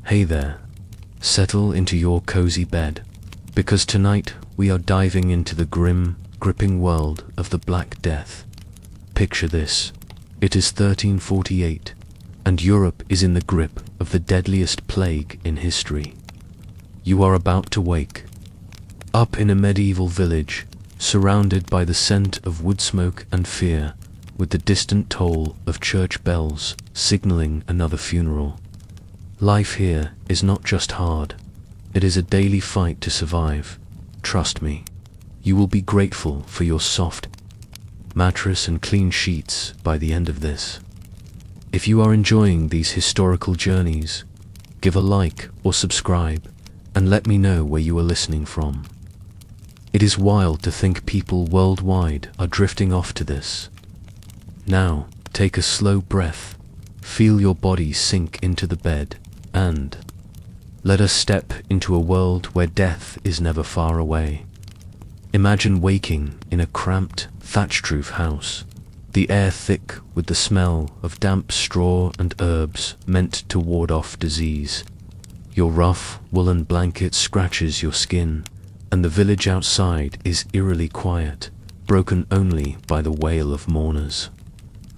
Hey there, settle into your cozy bed, because tonight we are diving into the grim, gripping world of the Black Death. Picture this, it is 1348, and Europe is in the grip of the deadliest plague in history. You are about to wake up in a medieval village, surrounded by the scent of wood smoke and fear, with the distant toll of church bells signaling another funeral. Life here is not just hard, it is a daily fight to survive. Trust me, you will be grateful for your soft mattress and clean sheets by the end of this. If you are enjoying these historical journeys, give a like or subscribe, and let me know where you are listening from. It is wild to think people worldwide are drifting off to this. Now, take a slow breath, feel your body sink into the bed, and let us step into a world where death is never far away. Imagine waking in a cramped, thatch-roof house, the air thick with the smell of damp straw and herbs meant to ward off disease. Your rough, woolen blanket scratches your skin, and the village outside is eerily quiet, broken only by the wail of mourners.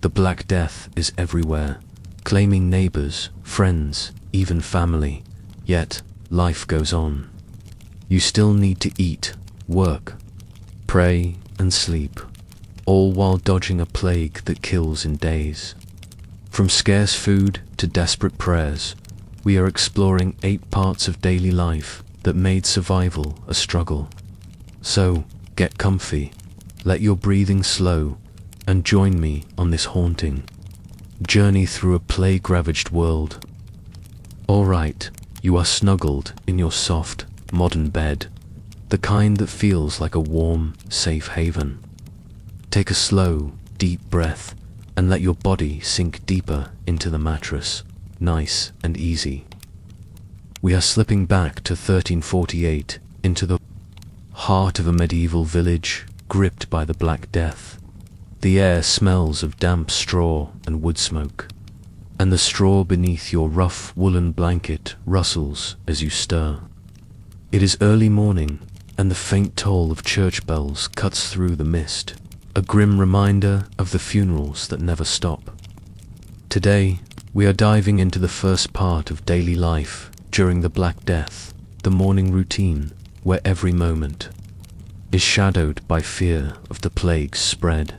The Black Death is everywhere, claiming neighbors, friends, even family, yet life goes on. You still need to eat, work, pray, and sleep, all while dodging a plague that kills in days. From scarce food to desperate prayers, we are exploring 8 parts of daily life that made survival a struggle. So, get comfy, let your breathing slow, and join me on this haunting journey through a plague-ravaged world. Alright, you are snuggled in your soft, modern bed, the kind that feels like a warm, safe haven. Take a slow, deep breath, and let your body sink deeper into the mattress, nice and easy. We are slipping back to 1348, into the heart of a medieval village gripped by the Black Death. The air smells of damp straw and wood smoke, and the straw beneath your rough woolen blanket rustles as you stir. It is early morning, and the faint toll of church bells cuts through the mist, a grim reminder of the funerals that never stop. Today, we are diving into the first part of daily life during the Black Death, the morning routine, where every moment is shadowed by fear of the plague's spread.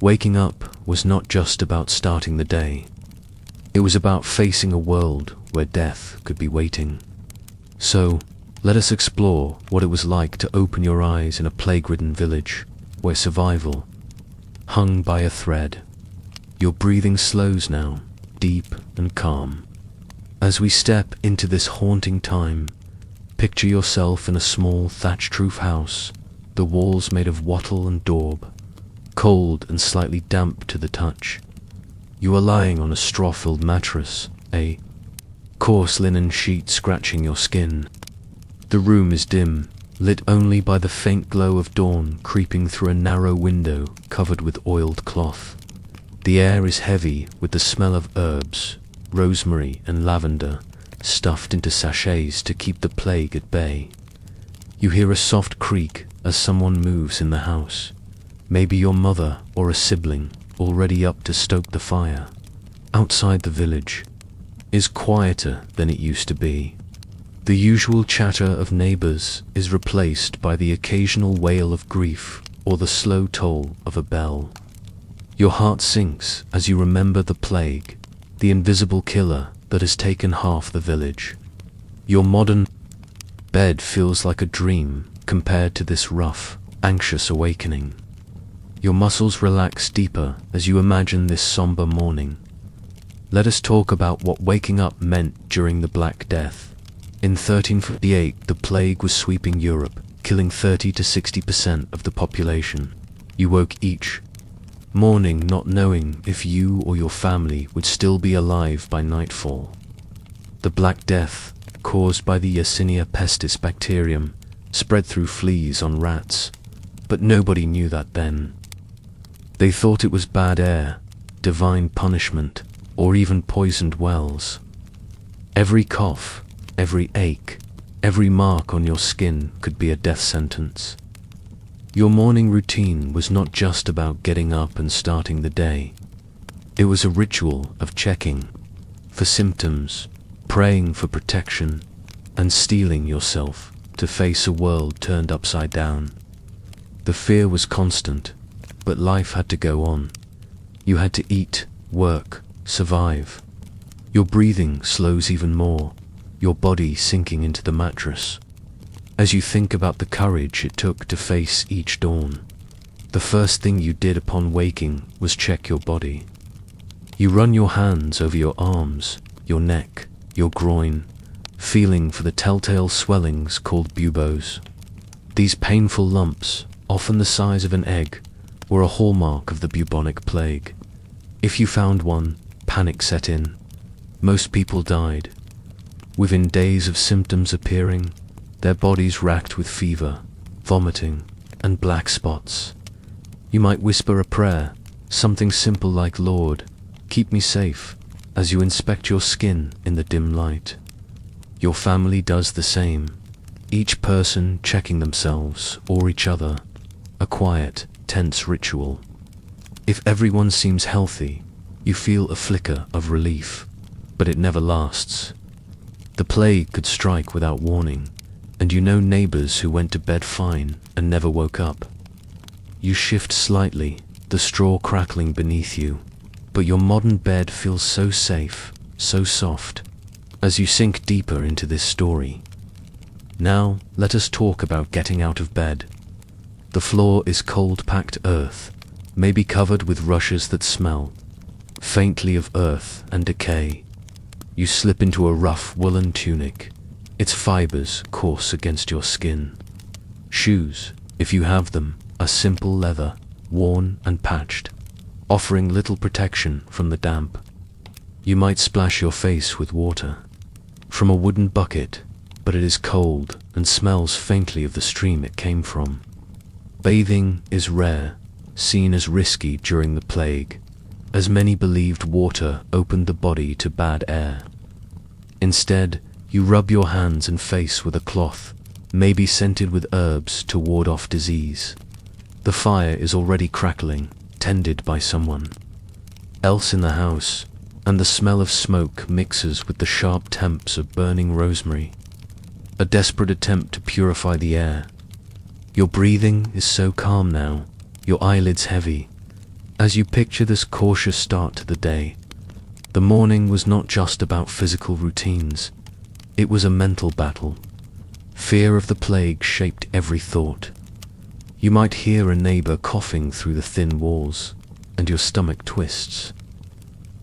Waking up was not just about starting the day. It was about facing a world where death could be waiting. So, let us explore what it was like to open your eyes in a plague-ridden village where survival hung by a thread. Your breathing slows now, deep and calm. As we step into this haunting time, picture yourself in a small thatched-roof house, the walls made of wattle and daub, cold and slightly damp to the touch. You are lying on a straw-filled mattress, a coarse linen sheet scratching your skin. The room is dim, lit only by the faint glow of dawn creeping through a narrow window covered with oiled cloth. The air is heavy with the smell of herbs, rosemary and lavender, stuffed into sachets to keep the plague at bay. You hear a soft creak as someone moves in the house, maybe your mother or a sibling already up to stoke the fire. Outside the village is quieter than it used to be. The usual chatter of neighbors is replaced by the occasional wail of grief or the slow toll of a bell. Your heart sinks as you remember the plague, the invisible killer that has taken half the village. Your modern bed feels like a dream compared to this rough, anxious awakening. Your muscles relax deeper as you imagine this somber morning. Let us talk about what waking up meant during the Black Death. In 1348, the plague was sweeping Europe, killing 30 to 60% of the population. You woke each morning not knowing if you or your family would still be alive by nightfall. The Black Death, caused by the Yersinia pestis bacterium, spread through fleas on rats, but nobody knew that then. They thought it was bad air, divine punishment, or even poisoned wells. Every cough, every ache, every mark on your skin could be a death sentence. Your morning routine was not just about getting up and starting the day. It was a ritual of checking for symptoms, praying for protection, and steeling yourself to face a world turned upside down. The fear was constant, but life had to go on. You had to eat, work, survive. Your breathing slows even more, your body sinking into the mattress. As you think about the courage it took to face each dawn, the first thing you did upon waking was check your body. You run your hands over your arms, your neck, your groin, feeling for the telltale swellings called buboes. These painful lumps, often the size of an egg, were a hallmark of the bubonic plague. If you found one, panic set in. Most people died. Within days of symptoms appearing, their bodies racked with fever, vomiting, and black spots. You might whisper a prayer, something simple like, "Lord, keep me safe," as you inspect your skin in the dim light. Your family does the same, each person checking themselves or each other, a quiet, tense ritual. If everyone seems healthy, you feel a flicker of relief, but it never lasts. The plague could strike without warning, and you know neighbors who went to bed fine and never woke up. You shift slightly, the straw crackling beneath you, but your modern bed feels so safe, so soft, as you sink deeper into this story. Now, let us talk about getting out of bed. The floor is cold-packed earth, maybe covered with rushes that smell, faintly of earth and decay. You slip into a rough woolen tunic, its fibers coarse against your skin. Shoes, if you have them, are simple leather, worn and patched, offering little protection from the damp. You might splash your face with water from a wooden bucket, but it is cold and smells faintly of the stream it came from. Bathing is rare, seen as risky during the plague, as many believed water opened the body to bad air. Instead, you rub your hands and face with a cloth, maybe scented with herbs to ward off disease. The fire is already crackling, tended by someone else in the house, and the smell of smoke mixes with the sharp temps of burning rosemary. A desperate attempt to purify the air. Your breathing is so calm now, your eyelids heavy, as you picture this cautious start to the day. The morning was not just about physical routines, it was a mental battle. Fear of the plague shaped every thought. You might hear a neighbor coughing through the thin walls, and your stomach twists.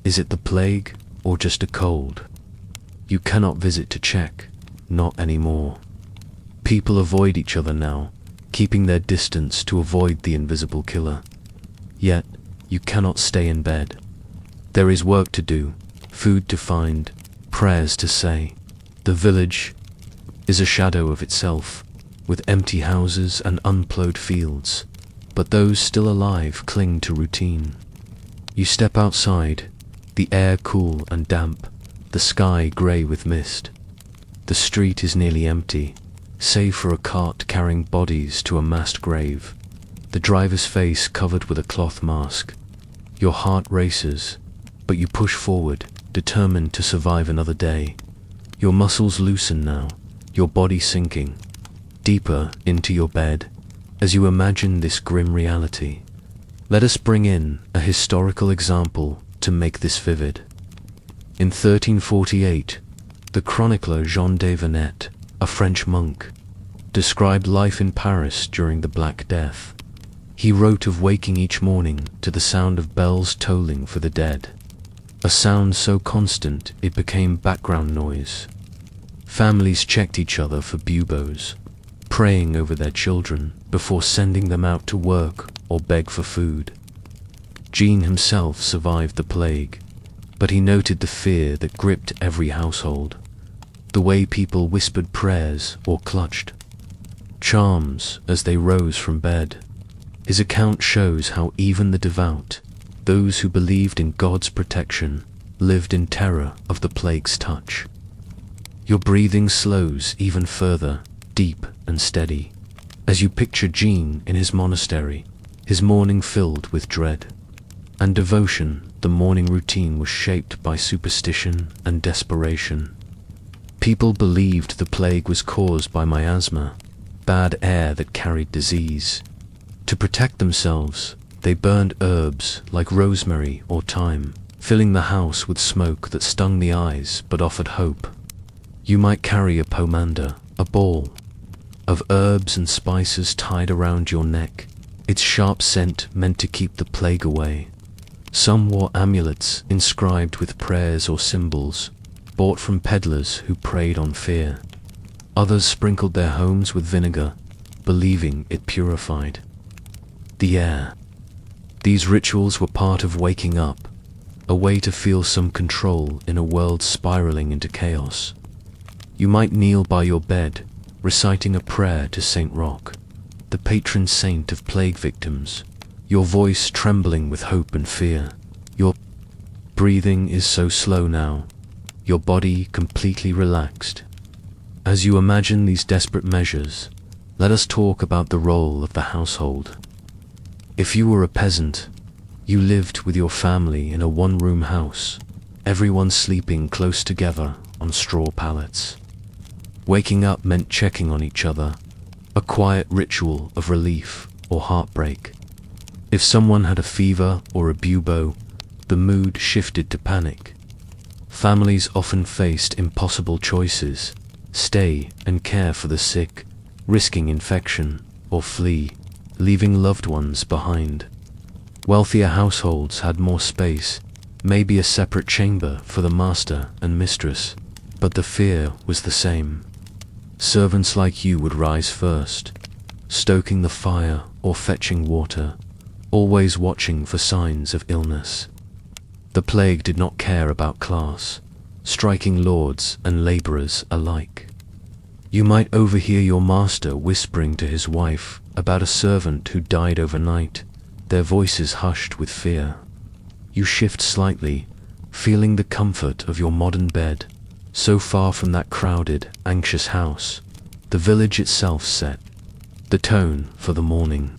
Is it the plague or just a cold? You cannot visit to check, not anymore. People avoid each other now, keeping their distance to avoid the invisible killer. Yet, you cannot stay in bed. There is work to do, food to find, prayers to say. The village is a shadow of itself, with empty houses and unplowed fields, but those still alive cling to routine. You step outside, the air cool and damp, the sky grey with mist. The street is nearly empty, save for a cart carrying bodies to a massed grave, the driver's face covered with a cloth mask. Your heart races, but you push forward, determined to survive another day. Your muscles loosen now, your body sinking deeper into your bed as you imagine this grim reality. Let us bring in a historical example to make this vivid. In 1348, the chronicler Jean de Venette, a French monk, described life in Paris during the Black Death. He wrote of waking each morning to the sound of bells tolling for the dead, a sound so constant it became background noise. Families checked each other for buboes, praying over their children before sending them out to work or beg for food. Jean himself survived the plague, but he noted the fear that gripped every household, the way people whispered prayers or clutched charms as they rose from bed. His account shows how even the devout, those who believed in God's protection, lived in terror of the plague's touch. Your breathing slows even further, deep and steady, as you picture Jean in his monastery, his morning filled with dread and devotion. The morning routine was shaped by superstition and desperation. People believed the plague was caused by miasma, bad air that carried disease. To protect themselves, they burned herbs like rosemary or thyme, filling the house with smoke that stung the eyes but offered hope. You might carry a pomander, a ball of herbs and spices tied around your neck, its sharp scent meant to keep the plague away. Some wore amulets inscribed with prayers or symbols, bought from peddlers who preyed on fear. Others sprinkled their homes with vinegar, believing it purified the air. These rituals were part of waking up, a way to feel some control in a world spiraling into chaos. You might kneel by your bed, reciting a prayer to Saint Roch, the patron saint of plague victims, your voice trembling with hope and fear. Your breathing is so slow now, your body completely relaxed. As you imagine these desperate measures, let us talk about the role of the household. If you were a peasant, you lived with your family in a one-room house, everyone sleeping close together on straw pallets. Waking up meant checking on each other, a quiet ritual of relief or heartbreak. If someone had a fever or a bubo, the mood shifted to panic. Families often faced impossible choices: stay and care for the sick, risking infection, or flee, leaving loved ones behind. Wealthier households had more space, maybe a separate chamber for the master and mistress, but the fear was the same. Servants like you would rise first, stoking the fire or fetching water, always watching for signs of illness. The plague did not care about class, striking lords and laborers alike. You might overhear your master whispering to his wife about a servant who died overnight, their voices hushed with fear. You shift slightly, feeling the comfort of your modern bed, so far from that crowded, anxious house. The village itself set the tone for the morning.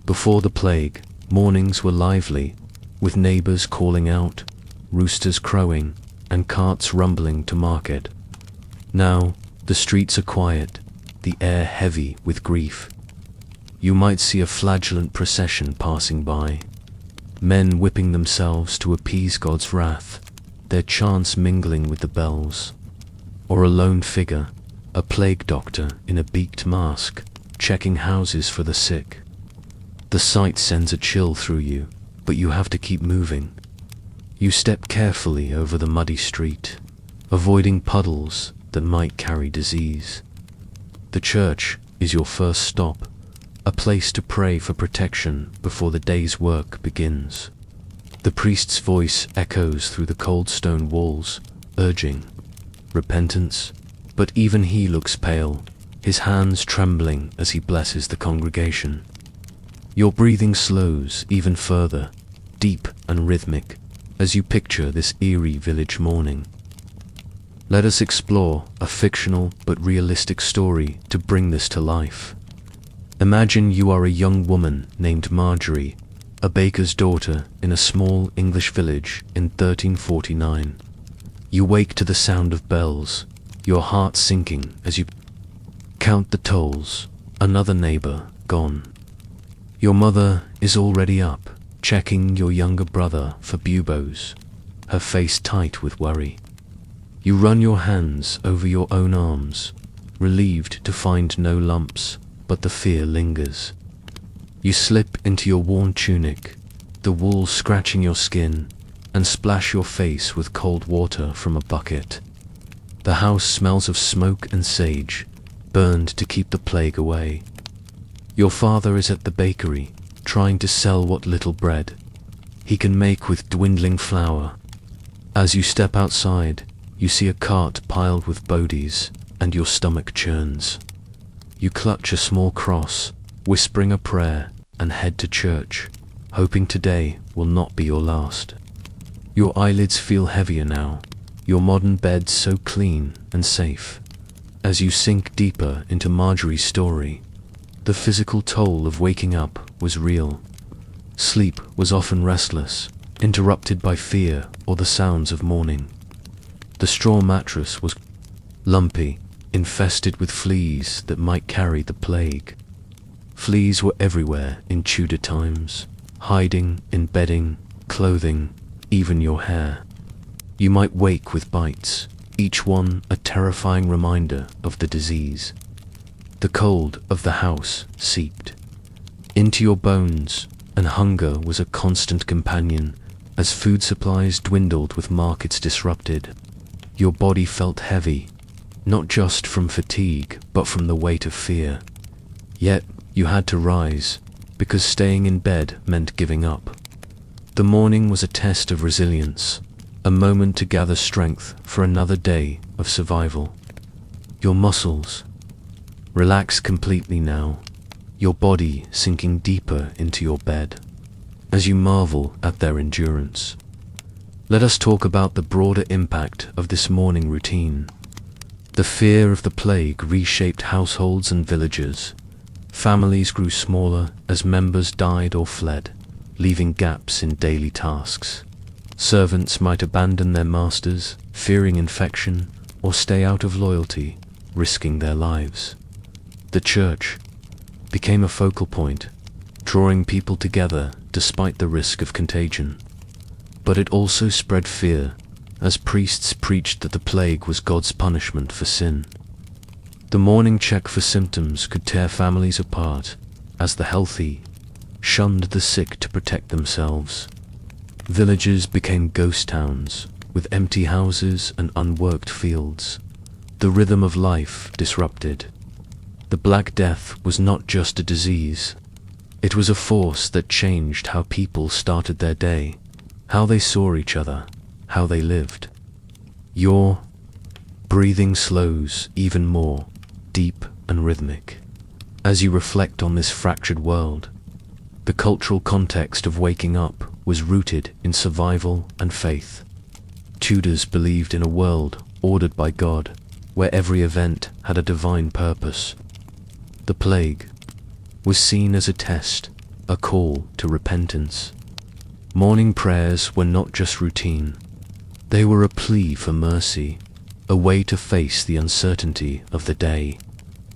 Before the plague, mornings were lively, with neighbors calling out, roosters crowing, and carts rumbling to market. Now, the streets are quiet, the air heavy with grief. You might see a flagellant procession passing by, men whipping themselves to appease God's wrath, their chants mingling with the bells. Or a lone figure, a plague doctor in a beaked mask, checking houses for the sick. The sight sends a chill through you, but you have to keep moving. You step carefully over the muddy street, avoiding puddles that might carry disease. The church is your first stop, a place to pray for protection before the day's work begins. The priest's voice echoes through the cold stone walls, urging repentance, but even he looks pale, his hands trembling as he blesses the congregation. Your breathing slows even further, deep and rhythmic, as you picture this eerie village morning. Let us explore a fictional but realistic story to bring this to life. Imagine you are a young woman named Marjorie, a baker's daughter in a small English village in 1349. You wake to the sound of bells, your heart sinking as you count the tolls, another neighbor gone. Your mother is already up, checking your younger brother for buboes, her face tight with worry. You run your hands over your own arms, relieved to find no lumps, but the fear lingers. You slip into your worn tunic, the wool scratching your skin, and splash your face with cold water from a bucket. The house smells of smoke and sage, burned to keep the plague away. Your father is at the bakery, trying to sell what little bread he can make with dwindling flour. As you step outside, you see a cart piled with bodies, and your stomach churns. You clutch a small cross, whispering a prayer, and head to church, hoping today will not be your last. Your eyelids feel heavier now, your modern bed so clean and safe. As you sink deeper into Marjorie's story, the physical toll of waking up was real. Sleep was often restless, interrupted by fear or the sounds of morning. The straw mattress was lumpy, infested with fleas that might carry the plague. Fleas were everywhere in Tudor times, hiding in bedding, clothing, even your hair. You might wake with bites, each one a terrifying reminder of the disease. The cold of the house seeped into your bones, and hunger was a constant companion as food supplies dwindled with markets disrupted. Your body felt heavy, not just from fatigue, but from the weight of fear. Yet you had to rise, because staying in bed meant giving up. The morning was a test of resilience, a moment to gather strength for another day of survival. Your muscles relax completely now, your body sinking deeper into your bed, as you marvel at their endurance. Let us talk about the broader impact of this morning routine. The fear of the plague reshaped households and villages. Families grew smaller as members died or fled, leaving gaps in daily tasks. Servants might abandon their masters, fearing infection, or stay out of loyalty, risking their lives. The church became a focal point, drawing people together despite the risk of contagion. But it also spread fear, as priests preached that the plague was God's punishment for sin. The morning check for symptoms could tear families apart, as the healthy shunned the sick to protect themselves. Villages became ghost towns, with empty houses and unworked fields. The rhythm of life disrupted. The Black Death was not just a disease. It was a force that changed how people started their day, how they saw each other, how they lived. Your breathing slows even more, deep and rhythmic. As you reflect on this fractured world, the cultural context of waking up was rooted in survival and faith. Tudors believed in a world ordered by God, where every event had a divine purpose. The plague was seen as a test, a call to repentance. Morning prayers were not just routine. They were a plea for mercy, a way to face the uncertainty of the day.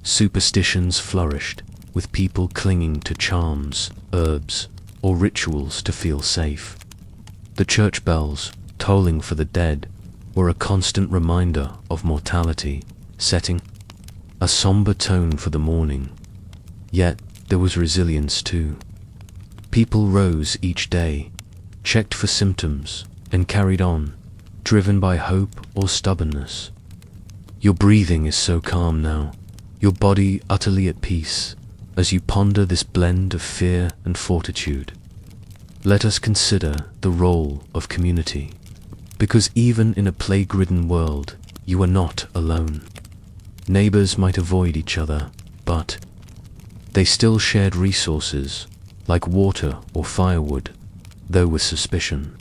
Superstitions flourished, with people clinging to charms, herbs, or rituals to feel safe. The church bells, tolling for the dead, were a constant reminder of mortality, setting a somber tone for the morning. Yet there was resilience too. People rose each day, checked for symptoms, and carried on, driven by hope or stubbornness. Your breathing is so calm now, your body utterly at peace, as you ponder this blend of fear and fortitude. Let us consider the role of community, because even in a plague-ridden world, you are not alone. Neighbors might avoid each other, but they still shared resources, like water or firewood, though with suspicion.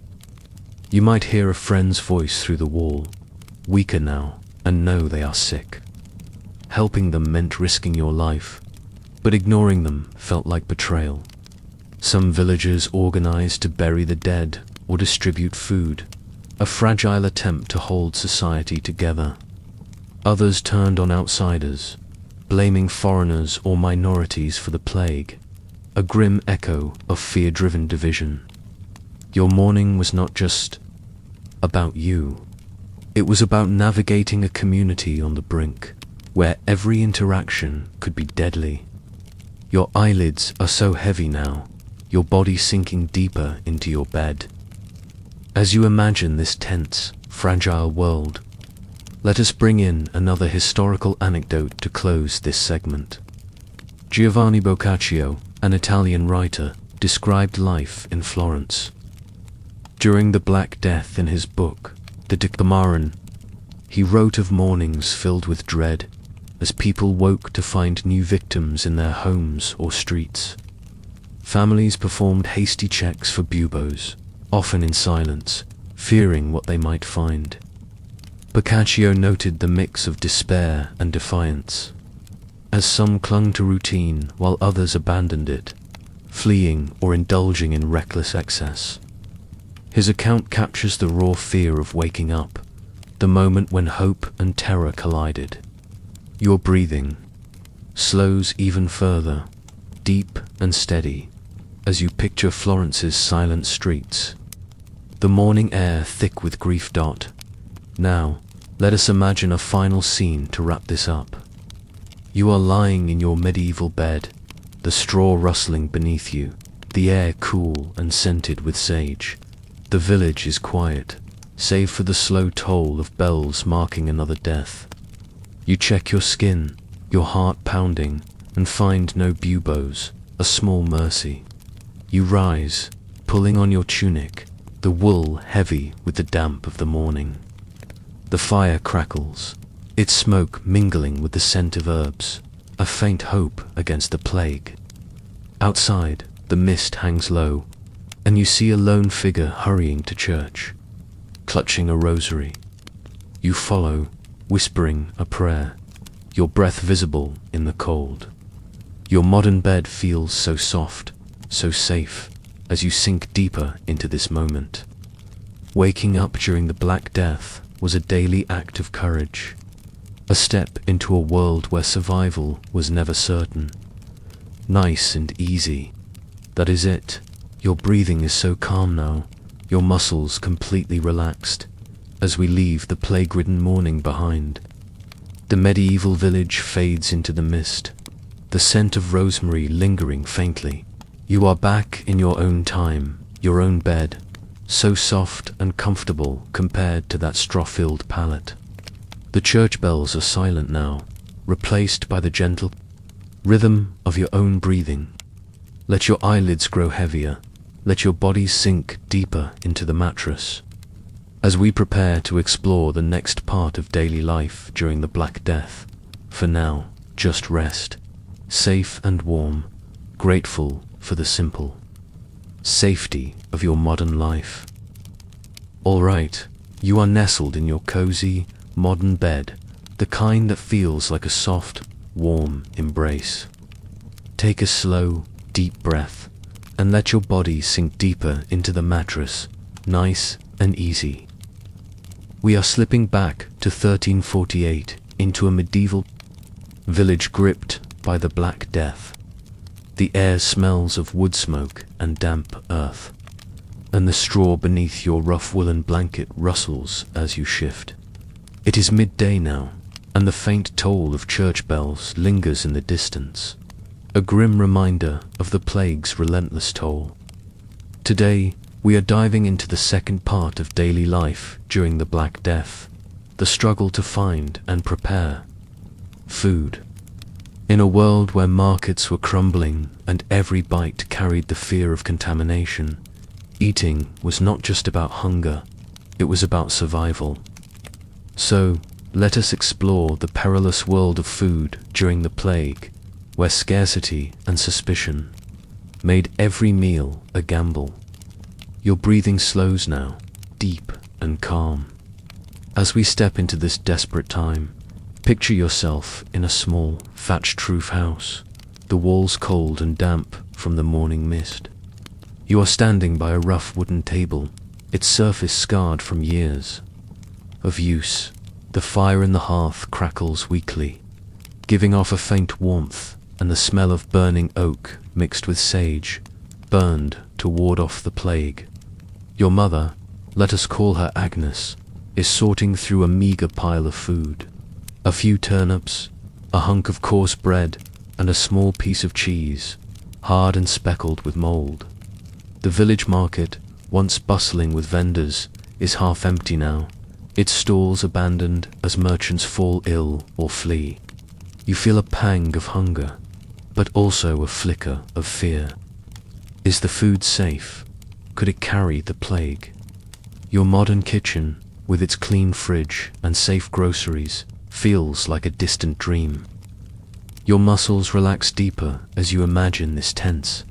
You might hear a friend's voice through the wall, weaker now, and know they are sick. Helping them meant risking your life, but ignoring them felt like betrayal. Some villagers organized to bury the dead or distribute food, a fragile attempt to hold society together. Others turned on outsiders, blaming foreigners or minorities for the plague, a grim echo of fear-driven division. Your mourning was not just about you. It was about navigating a community on the brink, where every interaction could be deadly. Your eyelids are so heavy now, your body sinking deeper into your bed. As you imagine this tense, fragile world, let us bring in another historical anecdote to close this segment. Giovanni Boccaccio, an Italian writer, described life in Florence during the Black Death in his book, The Decameron. He wrote of mornings filled with dread, as people woke to find new victims in their homes or streets. Families performed hasty checks for buboes, often in silence, fearing what they might find. Boccaccio noted the mix of despair and defiance, as some clung to routine while others abandoned it, fleeing or indulging in reckless excess. His account captures the raw fear of waking up, the moment when hope and terror collided. Your breathing slows even further, deep and steady, as you picture Florence's silent streets, the morning air thick with grief. Now, let us imagine a final scene to wrap this up. You are lying in your medieval bed, the straw rustling beneath you, the air cool and scented with sage. The village is quiet, save for the slow toll of bells marking another death. You check your skin, your heart pounding, and find no buboes, a small mercy. You rise, pulling on your tunic, the wool heavy with the damp of the morning. The fire crackles, its smoke mingling with the scent of herbs, a faint hope against the plague. Outside, the mist hangs low, and you see a lone figure hurrying to church, clutching a rosary. You follow, whispering a prayer, your breath visible in the cold. Your modern bed feels so soft, so safe, as you sink deeper into this moment. Waking up during the Black Death was a daily act of courage, a step into a world where survival was never certain. Nice and easy, that is it. Your breathing is so calm now, your muscles completely relaxed, as we leave the plague-ridden morning behind. The medieval village fades into the mist, the scent of rosemary lingering faintly. You are back in your own time, your own bed, so soft and comfortable compared to that straw-filled pallet. The church bells are silent now, replaced by the gentle rhythm of your own breathing. Let your eyelids grow heavier, let your body sink deeper into the mattress. As we prepare to explore the next part of daily life during the Black Death, for now, just rest, safe and warm, grateful for the simple safety of your modern life. All right, you are nestled in your cozy, modern bed, the kind that feels like a soft, warm embrace. Take a slow, deep breath, and let your body sink deeper into the mattress, nice and easy. We are slipping back to 1348, into a medieval village gripped by the Black Death. The air smells of wood smoke and damp earth, and the straw beneath your rough woolen blanket rustles as you shift. It is midday now, and the faint toll of church bells lingers in the distance, a grim reminder of the plague's relentless toll. Today, we are diving into the second part of daily life during the Black Death, the struggle to find and prepare food. In a world where markets were crumbling and every bite carried the fear of contamination, eating was not just about hunger, it was about survival. So, let us explore the perilous world of food during the plague, where scarcity and suspicion made every meal a gamble. Your breathing slows now, deep and calm. As we step into this desperate time, picture yourself in a small, thatched roof house, the walls cold and damp from the morning mist. You are standing by a rough wooden table, its surface scarred from years of use. The fire in the hearth crackles weakly, giving off a faint warmth, and the smell of burning oak mixed with sage, burned to ward off the plague. Your mother, let us call her Agnes, is sorting through a meager pile of food. A few turnips, a hunk of coarse bread, and a small piece of cheese, hard and speckled with mold. The village market, once bustling with vendors, is half empty now, its stalls abandoned as merchants fall ill or flee. You feel a pang of hunger, but also a flicker of fear. Is the food safe? Could it carry the plague? Your modern kitchen, with its clean fridge and safe groceries, feels like a distant dream. Your muscles relax deeper as you imagine this tense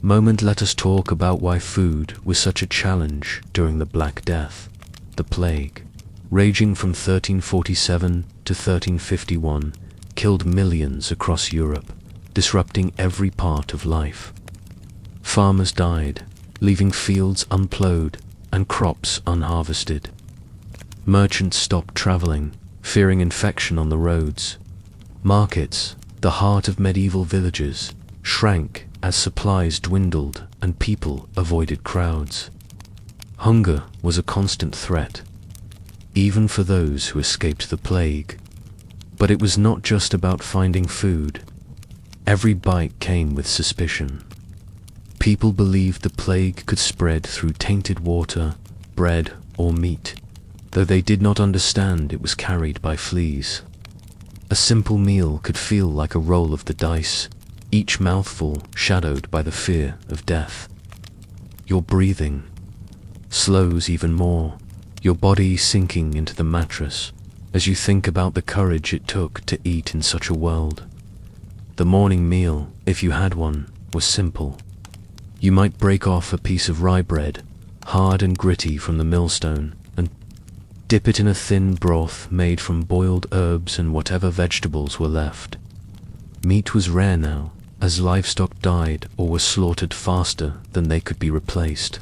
moment. Let us talk about why food was such a challenge during the Black Death, the plague. raging from 1347 to 1351, killed millions across Europe, disrupting every part of life. Farmers died, leaving fields unplowed and crops unharvested. Merchants stopped traveling, fearing infection on the roads. Markets, the heart of medieval villages, shrank as supplies dwindled and people avoided crowds. Hunger was a constant threat, even for those who escaped the plague. But it was not just about finding food. Every bite came with suspicion. People believed the plague could spread through tainted water, bread, or meat, though they did not understand it was carried by fleas. A simple meal could feel like a roll of the dice, each mouthful shadowed by the fear of death. Your breathing slows even more, your body sinking into the mattress as you think about the courage it took to eat in such a world. The morning meal, if you had one, was simple. You might break off a piece of rye bread, hard and gritty from the millstone, and dip it in a thin broth made from boiled herbs and whatever vegetables were left. Meat was rare now, as livestock died or were slaughtered faster than they could be replaced.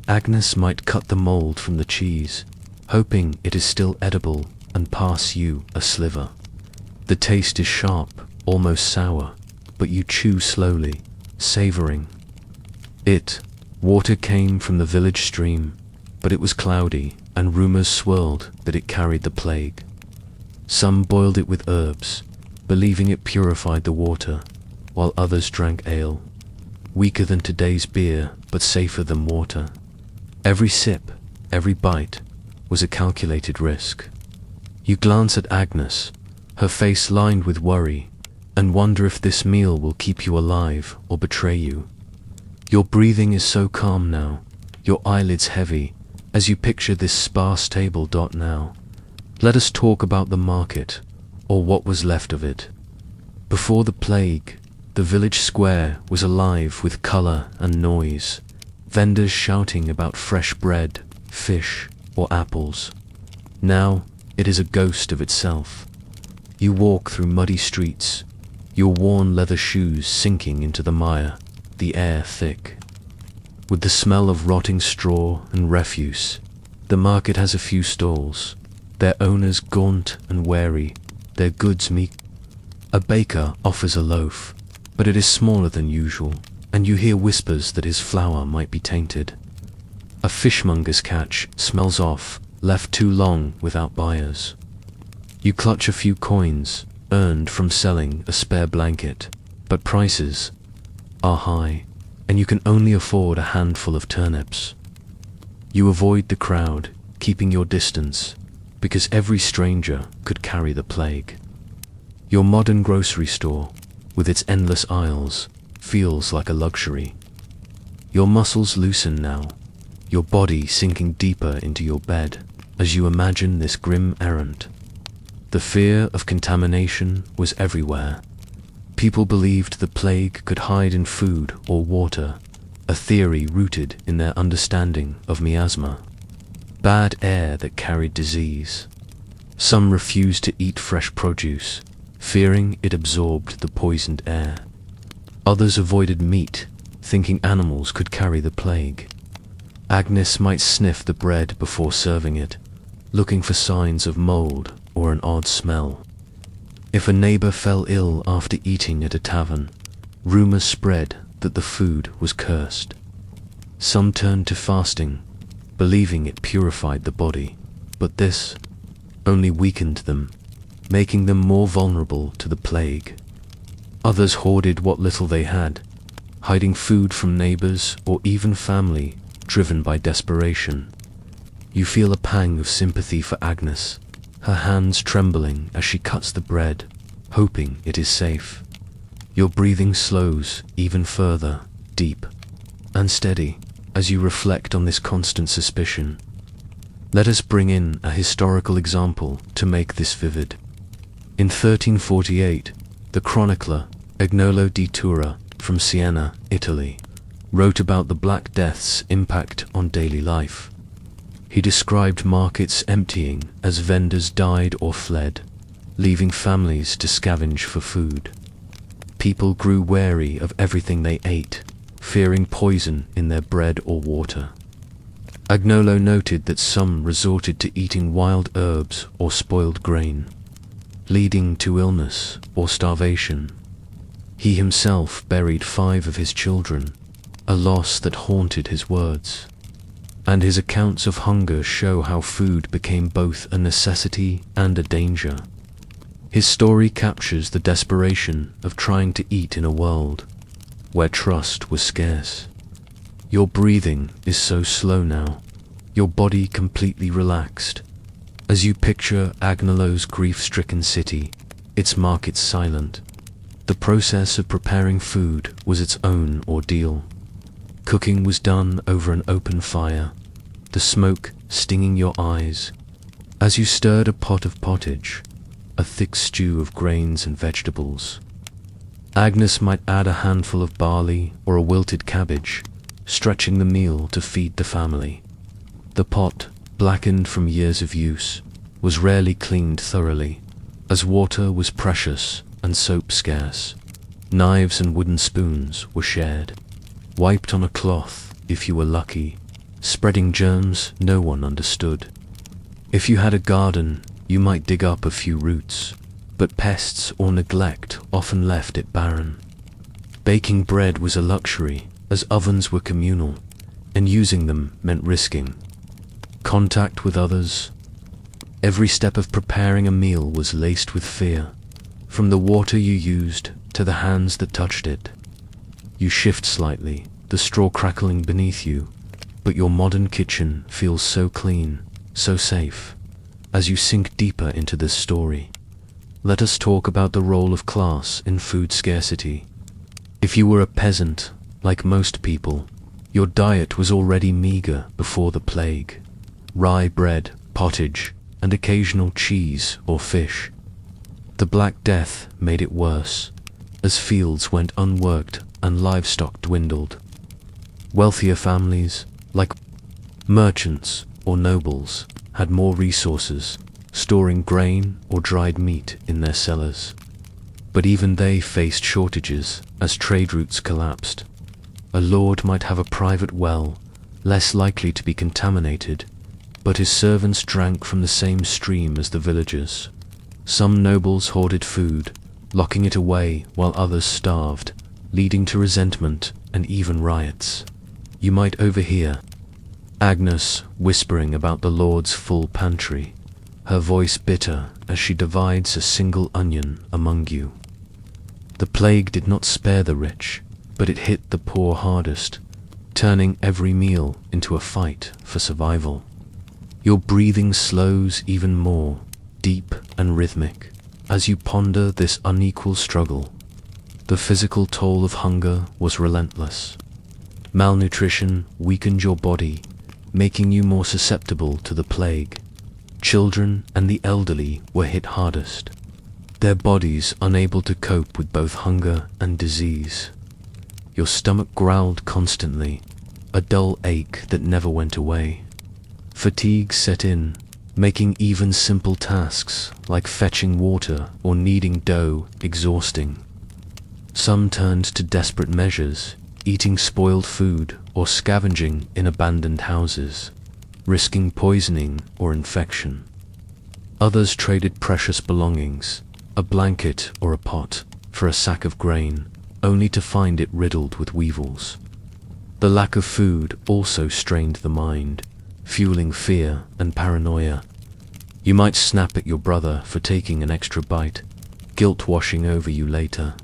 Agnes might cut the mold from the cheese, hoping it is still edible, and pass you a sliver. The taste is sharp, almost sour, but you chew slowly, savoring. Water came from the village stream, but it was cloudy, and rumors swirled that it carried the plague. Some boiled it with herbs, believing it purified the water, while others drank ale, weaker than today's beer, but safer than water. Every sip, every bite, was a calculated risk. You glance at Agnes, her face lined with worry, and wonder if this meal will keep you alive or betray you. Your breathing is so calm now, your eyelids heavy, as you picture this sparse table. Now, let us talk about the market, or what was left of it. Before the plague, the village square was alive with color and noise, vendors shouting about fresh bread, fish, or apples. Now, it is a ghost of itself. You walk through muddy streets, your worn leather shoes sinking into the mire, the air thick with the smell of rotting straw and refuse. The market has a few stalls, their owners gaunt and wary, their goods meek. A baker offers a loaf, but it is smaller than usual, and you hear whispers that his flour might be tainted. A fishmonger's catch smells off, left too long without buyers. You clutch a few coins, earned from selling a spare blanket, but prices are high, and you can only afford a handful of turnips. You avoid the crowd, keeping your distance, because every stranger could carry the plague. Your modern grocery store, with its endless aisles, feels like a luxury. Your muscles loosen now, your body sinking deeper into your bed as you imagine this grim errand. The fear of contamination was everywhere. People believed the plague could hide in food or water, a theory rooted in their understanding of miasma, bad air that carried disease. Some refused to eat fresh produce, fearing it absorbed the poisoned air. Others avoided meat, thinking animals could carry the plague. Agnes might sniff the bread before serving it, looking for signs of mold or an odd smell. If a neighbor fell ill after eating at a tavern, rumors spread that the food was cursed. Some turned to fasting, believing it purified the body, but this only weakened them, making them more vulnerable to the plague. Others hoarded what little they had, hiding food from neighbors or even family, driven by desperation. You feel a pang of sympathy for Agnes, her hands trembling as she cuts the bread, hoping it is safe. Your breathing slows even further, deep and steady, as you reflect on this constant suspicion. Let us bring in a historical example to make this vivid. In 1348, the chronicler Agnolo di Tura from Siena, Italy, wrote about the Black Death's impact on daily life. He described markets emptying as vendors died or fled, leaving families to scavenge for food. People grew wary of everything they ate, fearing poison in their bread or water. Agnolo noted that some resorted to eating wild herbs or spoiled grain, leading to illness or starvation. He himself buried 5 of his children, a loss that haunted his words. And his accounts of hunger show how food became both a necessity and a danger. His story captures the desperation of trying to eat in a world where trust was scarce. Your breathing is so slow now, your body completely relaxed. As you picture Agnolo's grief-stricken city, its markets silent. The process of preparing food was its own ordeal. Cooking was done over an open fire, the smoke stinging your eyes. As you stirred a pot of pottage, a thick stew of grains and vegetables. Agnes might add a handful of barley or a wilted cabbage, stretching the meal to feed the family. The pot, blackened from years of use, was rarely cleaned thoroughly, as water was precious and soap scarce. Knives and wooden spoons were shared, wiped on a cloth if you were lucky, spreading germs no one understood. If you had a garden, you might dig up a few roots, but pests or neglect often left it barren. Baking bread was a luxury, as ovens were communal, and using them meant risking contact with others. Every step of preparing a meal was laced with fear, from the water you used to the hands that touched it. You shift slightly, the straw crackling beneath you, but your modern kitchen feels so clean, so safe. As you sink deeper into this story, let us talk about the role of class in food scarcity. If you were a peasant, like most people, your diet was already meager before the plague. Rye bread, pottage, and occasional cheese or fish. The Black Death made it worse, as fields went unworked and livestock dwindled. Wealthier families, like merchants or nobles, had more resources, storing grain or dried meat in their cellars. But even they faced shortages as trade routes collapsed. A lord might have a private well, less likely to be contaminated, but his servants drank from the same stream as the villagers. Some nobles hoarded food, locking it away while others starved, leading to resentment and even riots. You might overhear Agnes whispering about the lord's full pantry, her voice bitter as she divides a single onion among you. The plague did not spare the rich, but it hit the poor hardest, turning every meal into a fight for survival. Your breathing slows even more, deep and rhythmic, as you ponder this unequal struggle. The physical toll of hunger was relentless. Malnutrition weakened your body, making you more susceptible to the plague. Children and the elderly were hit hardest, their bodies unable to cope with both hunger and disease. Your stomach growled constantly, a dull ache that never went away. Fatigue set in, making even simple tasks like fetching water or kneading dough exhausting. Some turned to desperate measures, eating spoiled food or scavenging in abandoned houses, risking poisoning or infection. Others traded precious belongings, a blanket or a pot, for a sack of grain, only to find it riddled with weevils. The lack of food also strained the mind, fueling fear and paranoia. You might snap at your brother for taking an extra bite, guilt washing over you later.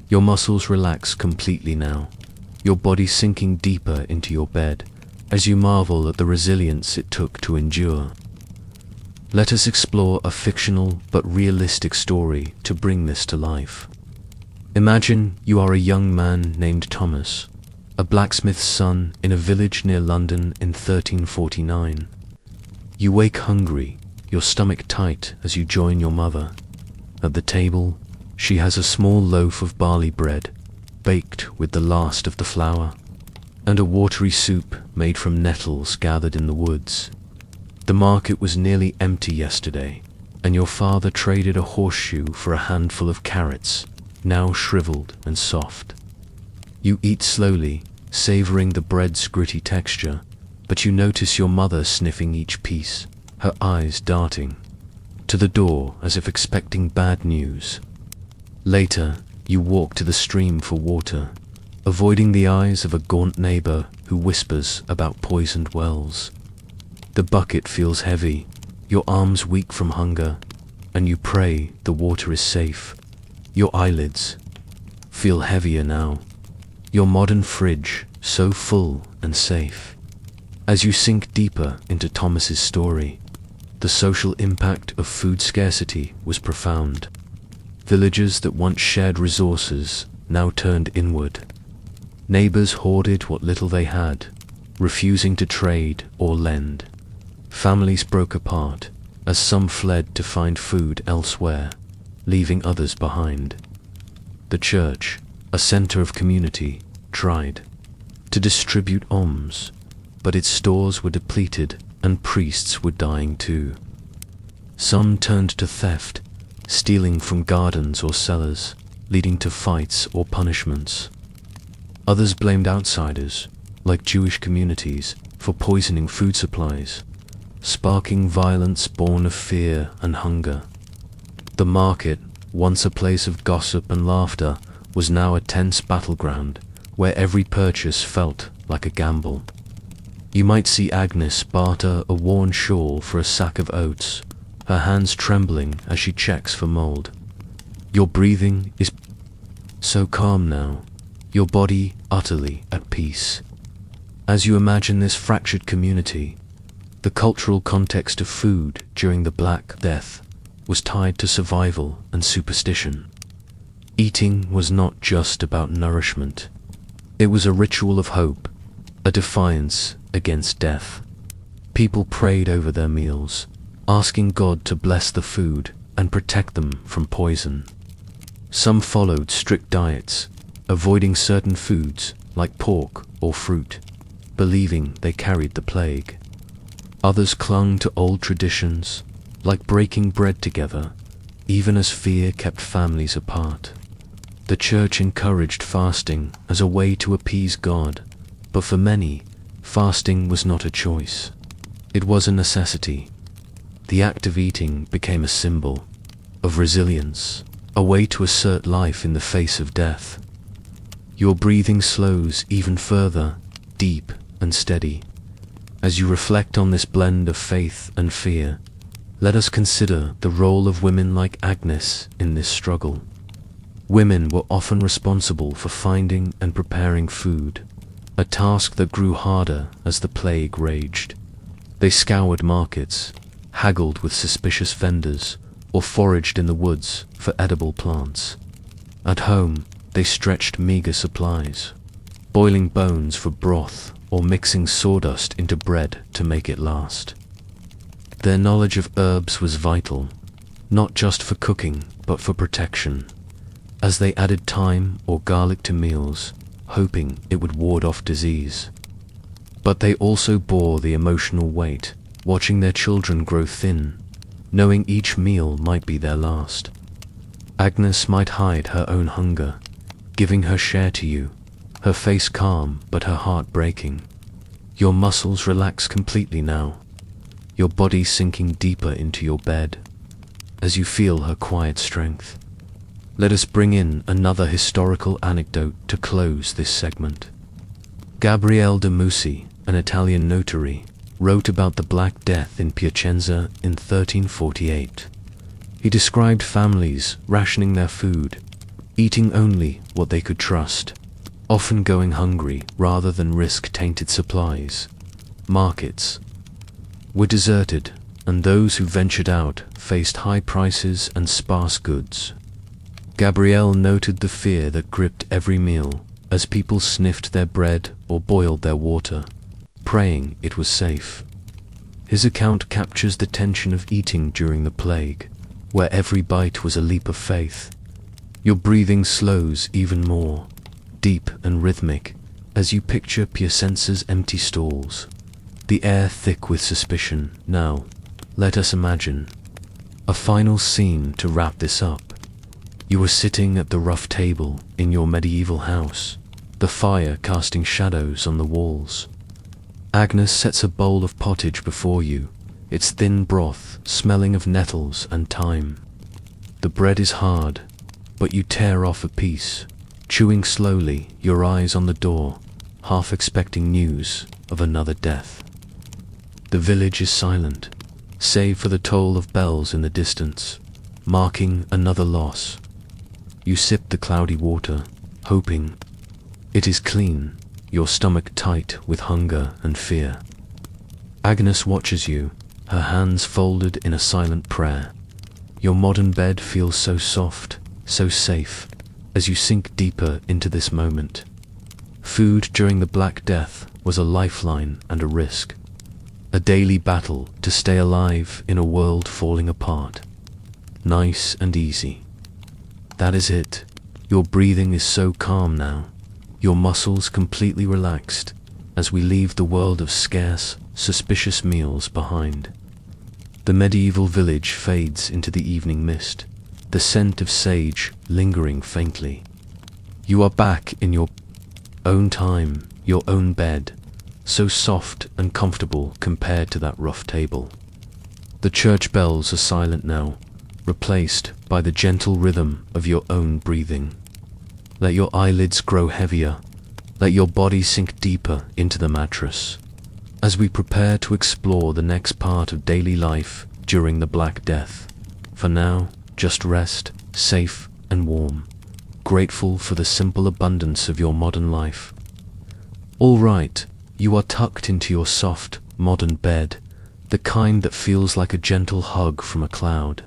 Your muscles relax completely now, your body sinking deeper into your bed, as you marvel at the resilience it took to endure. Let us explore a fictional but realistic story to bring this to life. Imagine you are a young man named Thomas, a blacksmith's son in a village near London in 1349. You wake hungry, your stomach tight as you join your mother. At the table, she has a small loaf of barley bread, baked with the last of the flour, and a watery soup made from nettles gathered in the woods. The market was nearly empty yesterday, and your father traded a horseshoe for a handful of carrots, now shriveled and soft. You eat slowly, savoring the bread's gritty texture, but you notice your mother sniffing each piece, her eyes darting to the door as if expecting bad news. Later, you walk to the stream for water, avoiding the eyes of a gaunt neighbor who whispers about poisoned wells. The bucket feels heavy, your arms weak from hunger, and you pray the water is safe. Your eyelids feel heavier now, your modern fridge so full and safe. As you sink deeper into Thomas's story, the social impact of food scarcity was profound. Villages that once shared resources now turned inward. Neighbors hoarded what little they had, refusing to trade or lend. Families broke apart as some fled to find food elsewhere, leaving others behind. The church, a center of community, tried to distribute alms, but its stores were depleted and priests were dying too. Some turned to theft, stealing from gardens or cellars, leading to fights or punishments. Others blamed outsiders, like Jewish communities, for poisoning food supplies, sparking violence born of fear and hunger. The market, once a place of gossip and laughter, was now a tense battleground where every purchase felt like a gamble. You might see Agnes barter a worn shawl for a sack of oats, her hands trembling as she checks for mold. Your breathing is so calm now, your body utterly at peace. As you imagine this fractured community, the cultural context of food during the Black Death was tied to survival and superstition. Eating was not just about nourishment. It was a ritual of hope, a defiance against death. People prayed over their meals, asking God to bless the food and protect them from poison. Some followed strict diets, avoiding certain foods like pork or fruit, believing they carried the plague. Others clung to old traditions, like breaking bread together, even as fear kept families apart. The church encouraged fasting as a way to appease God, but for many, fasting was not a choice. It was a necessity. The act of eating became a symbol of resilience, a way to assert life in the face of death. Your breathing slows even further, deep and steady. As you reflect on this blend of faith and fear, let us consider the role of women like Agnes in this struggle. Women were often responsible for finding and preparing food, a task that grew harder as the plague raged. They scoured markets, haggled with suspicious vendors, or foraged in the woods for edible plants. At home, they stretched meager supplies, boiling bones for broth or mixing sawdust into bread to make it last. Their knowledge of herbs was vital, not just for cooking, but for protection, as they added thyme or garlic to meals, hoping it would ward off disease. But they also bore the emotional weight, watching their children grow thin, knowing each meal might be their last. Agnes might hide her own hunger, giving her share to you, her face calm but her heart breaking. Your muscles relax completely now, your body sinking deeper into your bed, as you feel her quiet strength. Let us bring in another historical anecdote to close this segment. Gabriele de Mussi, an Italian notary, wrote about the Black Death in Piacenza in 1348. He described families rationing their food, eating only what they could trust, often going hungry rather than risk tainted supplies. Markets were deserted, and those who ventured out faced high prices and sparse goods. Gabrielle noted the fear that gripped every meal as people sniffed their bread or boiled their water, praying it was safe. His account captures the tension of eating during the plague, where every bite was a leap of faith. Your breathing slows even more, deep and rhythmic, as you picture Piacenza's empty stalls, the air thick with suspicion. Now, let us imagine a final scene to wrap this up. You are sitting at the rough table in your medieval house, the fire casting shadows on the walls. Agnes sets a bowl of pottage before you, its thin broth smelling of nettles and thyme. The bread is hard, but you tear off a piece, chewing slowly, your eyes on the door, half expecting news of another death. The village is silent, save for the toll of bells in the distance, marking another loss. You sip the cloudy water, hoping it is clean, your stomach tight with hunger and fear. Agnes watches you, her hands folded in a silent prayer. Your modern bed feels so soft, so safe, as you sink deeper into this moment. Food during the Black Death was a lifeline and a risk, a daily battle to stay alive in a world falling apart. Nice and easy. That is it. Your breathing is so calm now, your muscles completely relaxed, as we leave the world of scarce, suspicious meals behind. The medieval village fades into the evening mist, the scent of sage lingering faintly. You are back in your own time, your own bed, so soft and comfortable compared to that rough table. The church bells are silent now, replaced by the gentle rhythm of your own breathing. Let your eyelids grow heavier, let your body sink deeper into the mattress, as we prepare to explore the next part of daily life during the Black Death. For now, just rest, safe and warm, grateful for the simple abundance of your modern life. All right, you are tucked into your soft, modern bed, the kind that feels like a gentle hug from a cloud.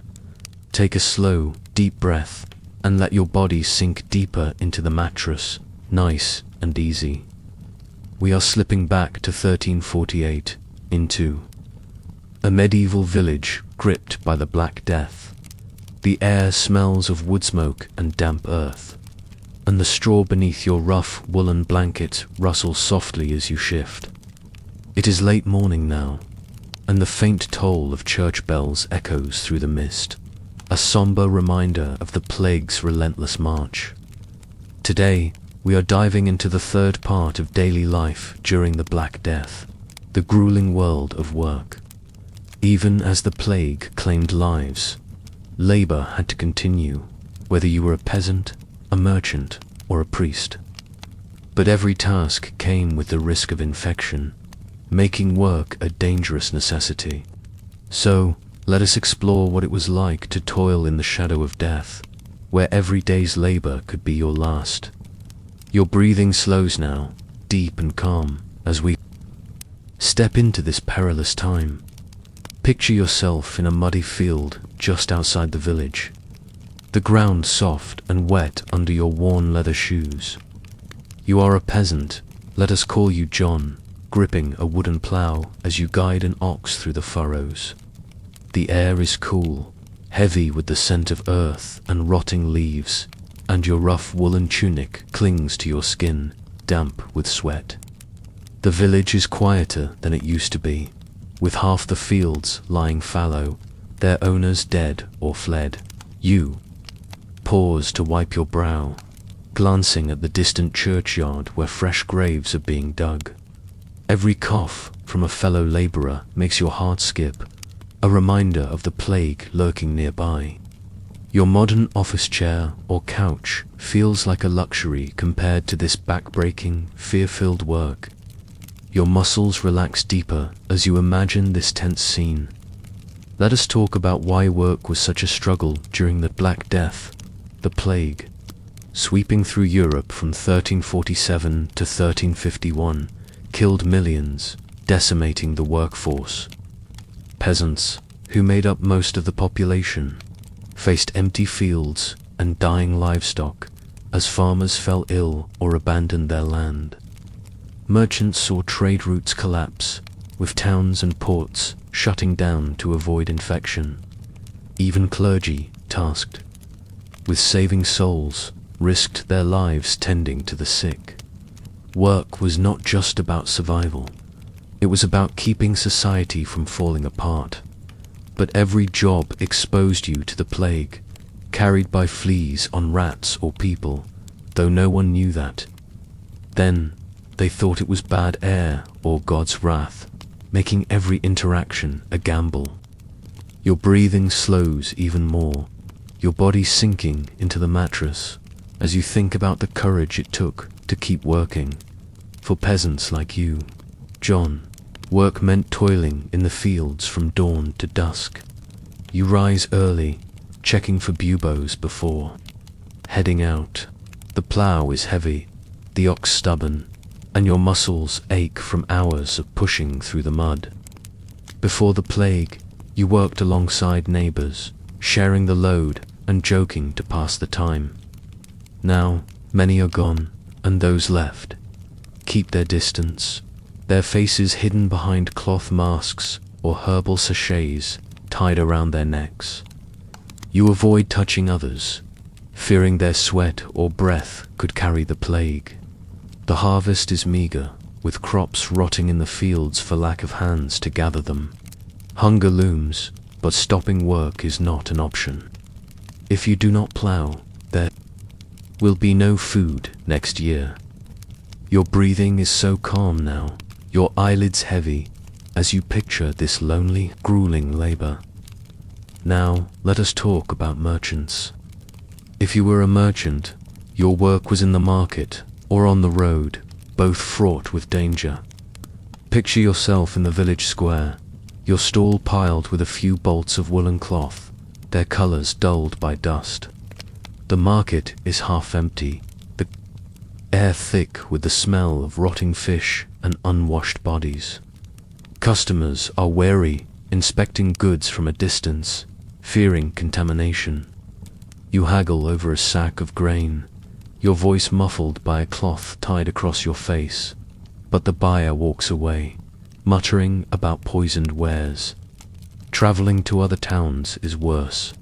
Take a slow, deep breath and let your body sink deeper into the mattress, nice and easy. We are slipping back to 1348, into a medieval village gripped by the Black Death. The air smells of wood smoke and damp earth, and the straw beneath your rough woolen blanket rustles softly as you shift. It is late morning now, and the faint toll of church bells echoes through the mist, a somber reminder of the plague's relentless march. Today, we are diving into the third part of daily life during the Black Death, the grueling world of work. Even as the plague claimed lives, labor had to continue, whether you were a peasant, a merchant, or a priest. But every task came with the risk of infection, making work a dangerous necessity. So, let us explore what it was like to toil in the shadow of death, where every day's labor could be your last. Your breathing slows now, deep and calm, as we step into this perilous time. Picture yourself in a muddy field just outside the village, the ground soft and wet under your worn leather shoes. You are a peasant, let us call you John, gripping a wooden plough as you guide an ox through the furrows. The air is cool, heavy with the scent of earth and rotting leaves, and your rough woolen tunic clings to your skin, damp with sweat. The village is quieter than it used to be, with half the fields lying fallow, their owners dead or fled. You pause to wipe your brow, glancing at the distant churchyard where fresh graves are being dug. Every cough from a fellow laborer makes your heart skip, a reminder of the plague lurking nearby. Your modern office chair or couch feels like a luxury compared to this back-breaking, fear-filled work. Your muscles relax deeper as you imagine this tense scene. Let us talk about why work was such a struggle during the Black Death, the plague. Sweeping through Europe from 1347 to 1351, killed millions, decimating the workforce. Peasants, who made up most of the population, faced empty fields and dying livestock as farmers fell ill or abandoned their land. Merchants saw trade routes collapse, with towns and ports shutting down to avoid infection. Even clergy, tasked with saving souls, risked their lives tending to the sick. Work was not just about survival. It was about keeping society from falling apart. But every job exposed you to the plague, carried by fleas on rats or people, though no one knew that. Then, they thought it was bad air or God's wrath, making every interaction a gamble. Your breathing slows even more, your body sinking into the mattress, as you think about the courage it took to keep working. For peasants like you, John, work meant toiling in the fields from dawn to dusk. You rise early, checking for buboes before heading out. The plough is heavy, the ox stubborn, and your muscles ache from hours of pushing through the mud. Before the plague, you worked alongside neighbors, sharing the load and joking to pass the time. Now, many are gone, and those left keep their distance, their faces hidden behind cloth masks or herbal sachets tied around their necks. You avoid touching others, fearing their sweat or breath could carry the plague. The harvest is meager, with crops rotting in the fields for lack of hands to gather them. Hunger looms, but stopping work is not an option. If you do not plow, there will be no food next year. Your breathing is so calm now, your eyelids heavy, as you picture this lonely, grueling labor. Now, let us talk about merchants. If you were a merchant, your work was in the market or on the road, both fraught with danger. Picture yourself in the village square, your stall piled with a few bolts of woolen cloth, their colors dulled by dust. The market is half empty, the air thick with the smell of rotting fish and unwashed bodies. Customers are wary, inspecting goods from a distance, fearing contamination. You haggle over a sack of grain, your voice muffled by a cloth tied across your face, but the buyer walks away, muttering about poisoned wares. Traveling to other towns is worse.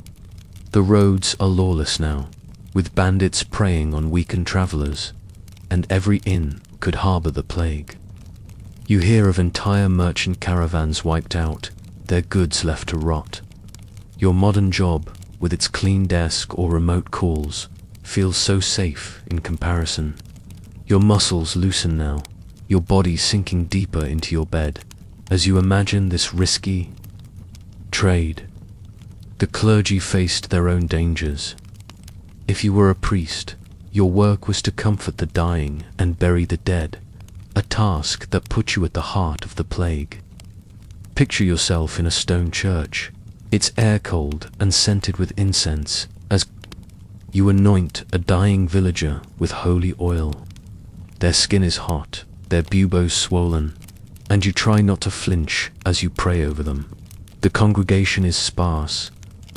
The roads are lawless now, with bandits preying on weakened travelers, and every inn could harbor the plague. You hear of entire merchant caravans wiped out, their goods left to rot. Your modern job, with its clean desk or remote calls, feels so safe in comparison. Your muscles loosen now, your body sinking deeper into your bed, as you imagine this risky trade. The clergy faced their own dangers. If you were a priest, your work was to comfort the dying and bury the dead, a task that put you at the heart of the plague. Picture yourself in a stone church, its air cold and scented with incense, as you anoint a dying villager with holy oil. Their skin is hot, their buboes swollen, and you try not to flinch as you pray over them. The congregation is sparse,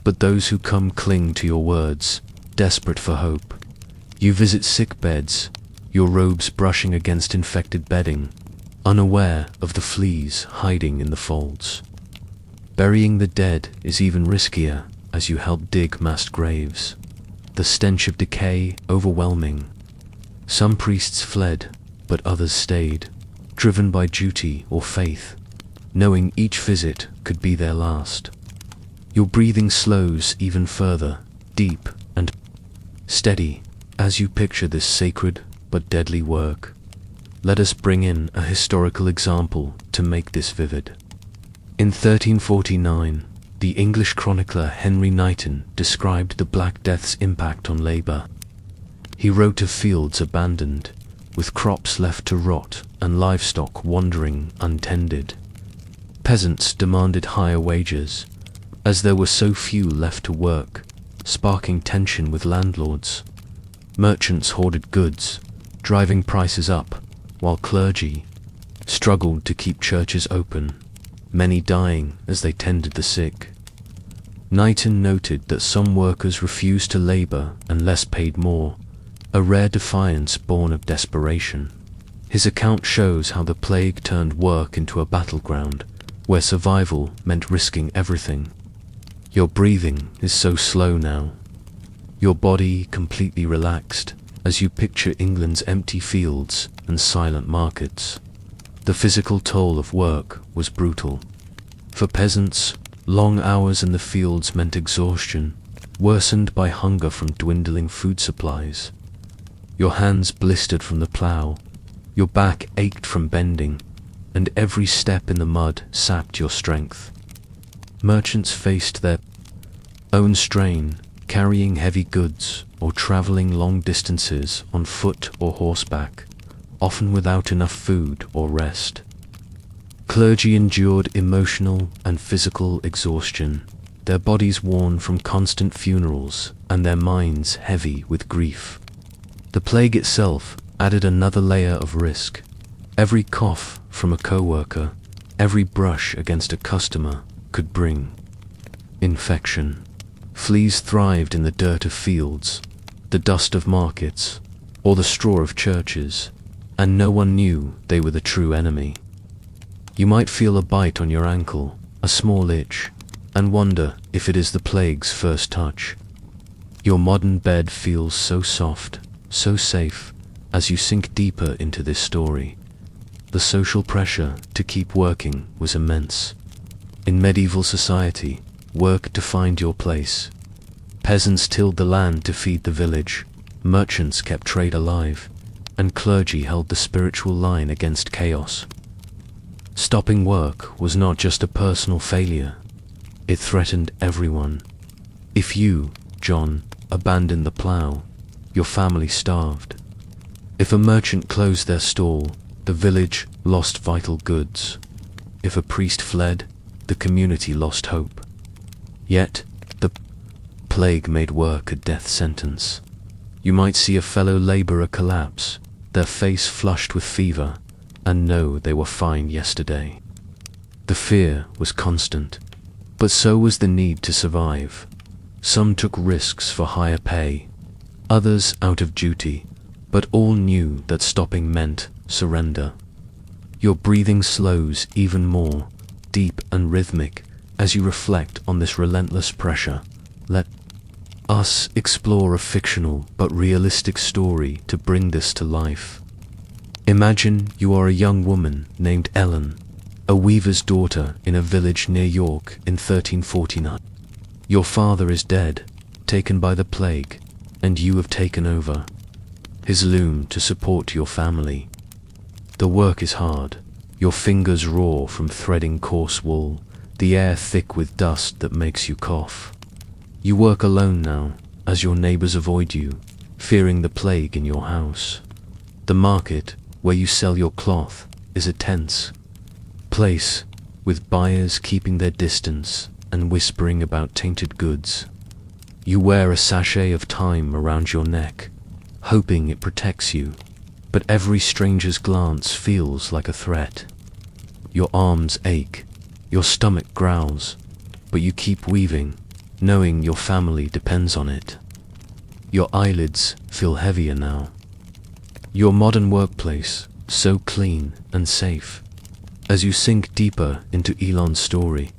but those who come cling to your words, desperate for hope. You visit sick beds, your robes brushing against infected bedding, unaware of the fleas hiding in the folds. Burying the dead is even riskier as you help dig mass graves, the stench of decay overwhelming. Some priests fled, but others stayed, driven by duty or faith, knowing each visit could be their last. Your breathing slows even further, deep and steady, as you picture this sacred but deadly work. Let us bring in a historical example to make this vivid. In 1349, the English chronicler Henry Knighton described the Black Death's impact on labor. He wrote of fields abandoned, with crops left to rot and livestock wandering untended. Peasants demanded higher wages, as there were so few left to work, sparking tension with landlords. Merchants hoarded goods, driving prices up, while clergy struggled to keep churches open, many dying as they tended the sick. Knighton noted that some workers refused to labor unless paid more, a rare defiance born of desperation. His account shows how the plague turned work into a battleground, where survival meant risking everything. Your breathing is so slow now, your body completely relaxed, as you picture England's empty fields and silent markets. The physical toll of work was brutal. For peasants, long hours in the fields meant exhaustion, worsened by hunger from dwindling food supplies. Your hands blistered from the plow, your back ached from bending, and every step in the mud sapped your strength. Merchants faced their own strain, carrying heavy goods or traveling long distances on foot or horseback, often without enough food or rest. Clergy endured emotional and physical exhaustion, their bodies worn from constant funerals and their minds heavy with grief. The plague itself added another layer of risk. Every cough from a co-worker, every brush against a customer could bring infection. Fleas thrived in the dirt of fields, the dust of markets, or the straw of churches, and no one knew they were the true enemy. You might feel a bite on your ankle, a small itch, and wonder if it is the plague's first touch. Your modern bed feels so soft, so safe, as you sink deeper into this story. The social pressure to keep working was immense. In medieval society, work defined your place. Peasants tilled the land to feed the village, merchants kept trade alive, and clergy held the spiritual line against chaos. Stopping work was not just a personal failure, it threatened everyone. If you, John, abandoned the plough, your family starved. If a merchant closed their stall, the village lost vital goods. If a priest fled, the community lost hope. Yet, the plague made work a death sentence. You might see a fellow laborer collapse, their face flushed with fever, and know they were fine yesterday. The fear was constant, but so was the need to survive. Some took risks for higher pay, others out of duty, but all knew that stopping meant surrender. Your breathing slows even more, deep and rhythmic, as you reflect on this relentless pressure. Let us explore a fictional but realistic story to bring this to life. Imagine you are a young woman named Ellen, a weaver's daughter in a village near York in 1349. Your father is dead, taken by the plague, and you have taken over his loom to support your family. The work is hard, your fingers raw from threading coarse wool, the air thick with dust that makes you cough. You work alone now, as your neighbors avoid you, fearing the plague in your house. The market, where you sell your cloth, is a tense place, with buyers keeping their distance and whispering about tainted goods. You wear a sachet of thyme around your neck, hoping it protects you, but every stranger's glance feels like a threat. Your arms ache, your stomach growls, but you keep weaving, knowing your family depends on it. Your eyelids feel heavier now. Your modern workplace, so clean and safe. As you sink deeper into Elon's story,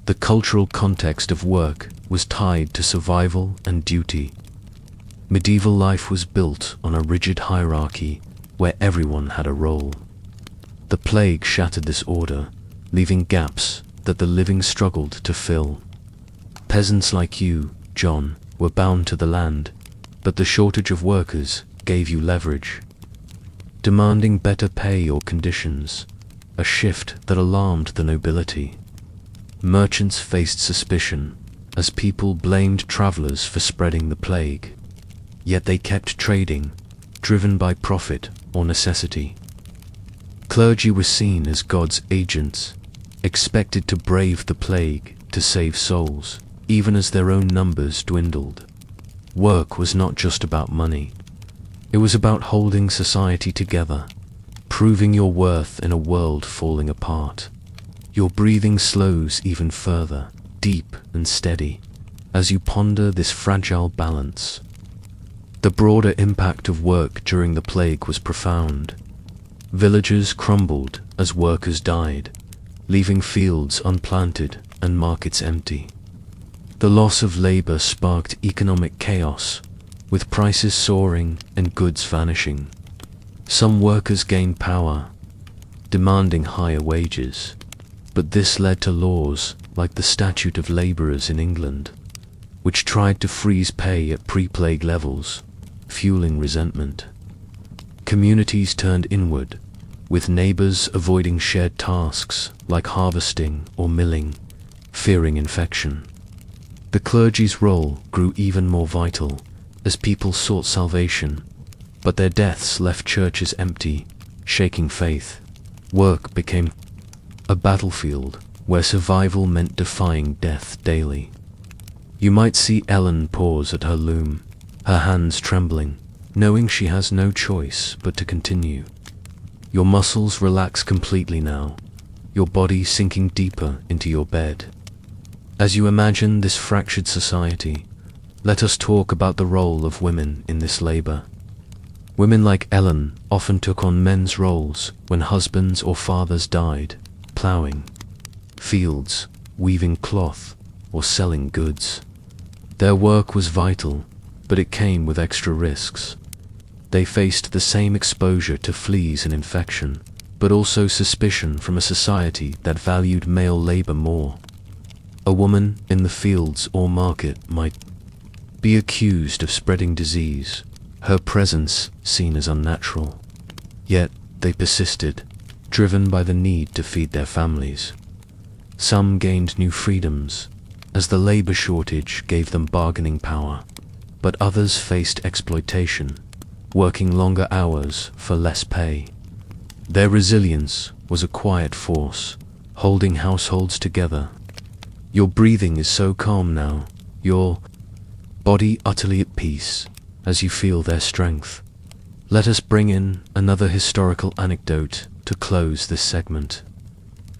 the cultural context of work was tied to survival and duty. Medieval life was built on a rigid hierarchy where everyone had a role. The plague shattered this order, leaving gaps that the living struggled to fill. Peasants like you, John, were bound to the land, but the shortage of workers gave you leverage. Demanding better pay or conditions, a shift that alarmed the nobility. Merchants faced suspicion, as people blamed travelers for spreading the plague. Yet they kept trading, driven by profit or necessity. Clergy were seen as God's agents, expected to brave the plague to save souls, even as their own numbers dwindled. Work was not just about money. It was about holding society together, proving your worth in a world falling apart. Your breathing slows even further, deep and steady, as you ponder this fragile balance. The broader impact of work during the plague was profound. Villages crumbled as workers died, leaving fields unplanted and markets empty. The loss of labor sparked economic chaos, with prices soaring and goods vanishing. Some workers gained power, demanding higher wages. But this led to laws like the Statute of Labourers in England, which tried to freeze pay at pre-plague levels, fueling resentment. Communities turned inward, with neighbours avoiding shared tasks like harvesting or milling, fearing infection. The clergy's role grew even more vital as people sought salvation, but their deaths left churches empty, shaking faith. Work became a battlefield where survival meant defying death daily. You might see Ellen pause at her loom, her hands trembling, knowing she has no choice but to continue. Your muscles relax completely now, your body sinking deeper into your bed. As you imagine this fractured society, let us talk about the role of women in this labor. Women like Ellen often took on men's roles when husbands or fathers died, ploughing fields, weaving cloth, or selling goods. Their work was vital, but it came with extra risks. They faced the same exposure to fleas and infection, but also suspicion from a society that valued male labor more. A woman in the fields or market might be accused of spreading disease, her presence seen as unnatural. Yet they persisted, driven by the need to feed their families. Some gained new freedoms, as the labor shortage gave them bargaining power, but others faced exploitation, working longer hours for less pay. Their resilience was a quiet force, holding households together. Your breathing is so calm now, your body utterly at peace, as you feel their strength. Let us bring in another historical anecdote to close this segment.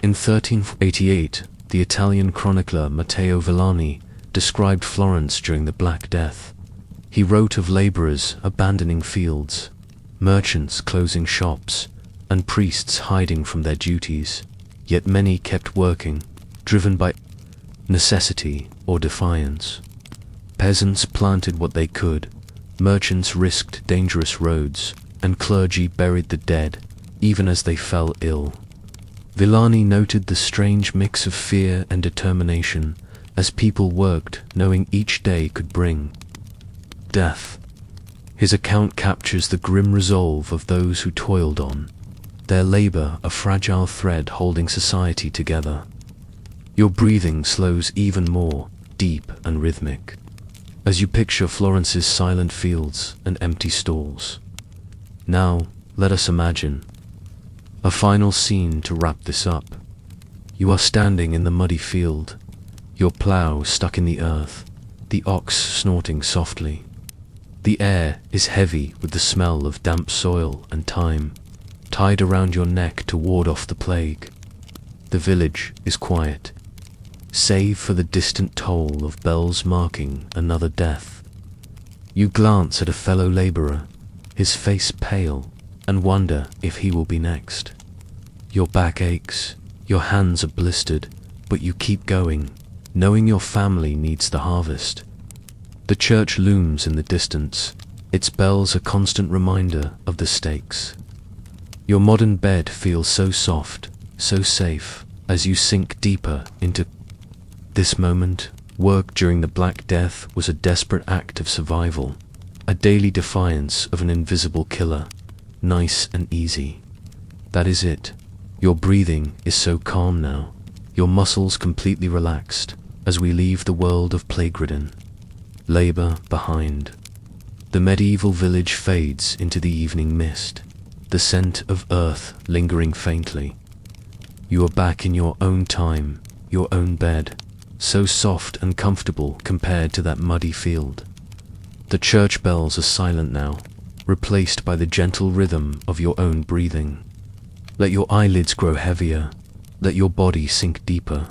In 1388, the Italian chronicler Matteo Villani described Florence during the Black Death. He wrote of laborers abandoning fields, merchants closing shops, and priests hiding from their duties. Yet many kept working, driven by necessity or defiance. Peasants planted what they could, merchants risked dangerous roads, and clergy buried the dead, even as they fell ill. Villani noted the strange mix of fear and determination as people worked, knowing each day could bring death. His account captures the grim resolve of those who toiled on, their labor a fragile thread holding society together. Your breathing slows even more, deep and rhythmic, as you picture Florence's silent fields and empty stalls. Now, let us imagine a final scene to wrap this up. You are standing in the muddy field, your plough stuck in the earth, the ox snorting softly. The air is heavy with the smell of damp soil and thyme, tied around your neck to ward off the plague. The village is quiet, save for the distant toll of bells marking another death. You glance at a fellow laborer, his face pale, and wonder if he will be next. Your back aches, your hands are blistered, but you keep going, knowing your family needs the harvest. The church looms in the distance, its bells a constant reminder of the stakes. Your modern bed feels so soft, so safe, as you sink deeper into this moment. Work during the Black Death was a desperate act of survival, a daily defiance of an invisible killer, nice and easy. That is it. Your breathing is so calm now, your muscles completely relaxed, as we leave the world of plague-ridden labor behind. The medieval village fades into the evening mist, the scent of earth lingering faintly. You are back in your own time, your own bed, so soft and comfortable compared to that muddy field. The church bells are silent now, replaced by the gentle rhythm of your own breathing. Let your eyelids grow heavier, let your body sink deeper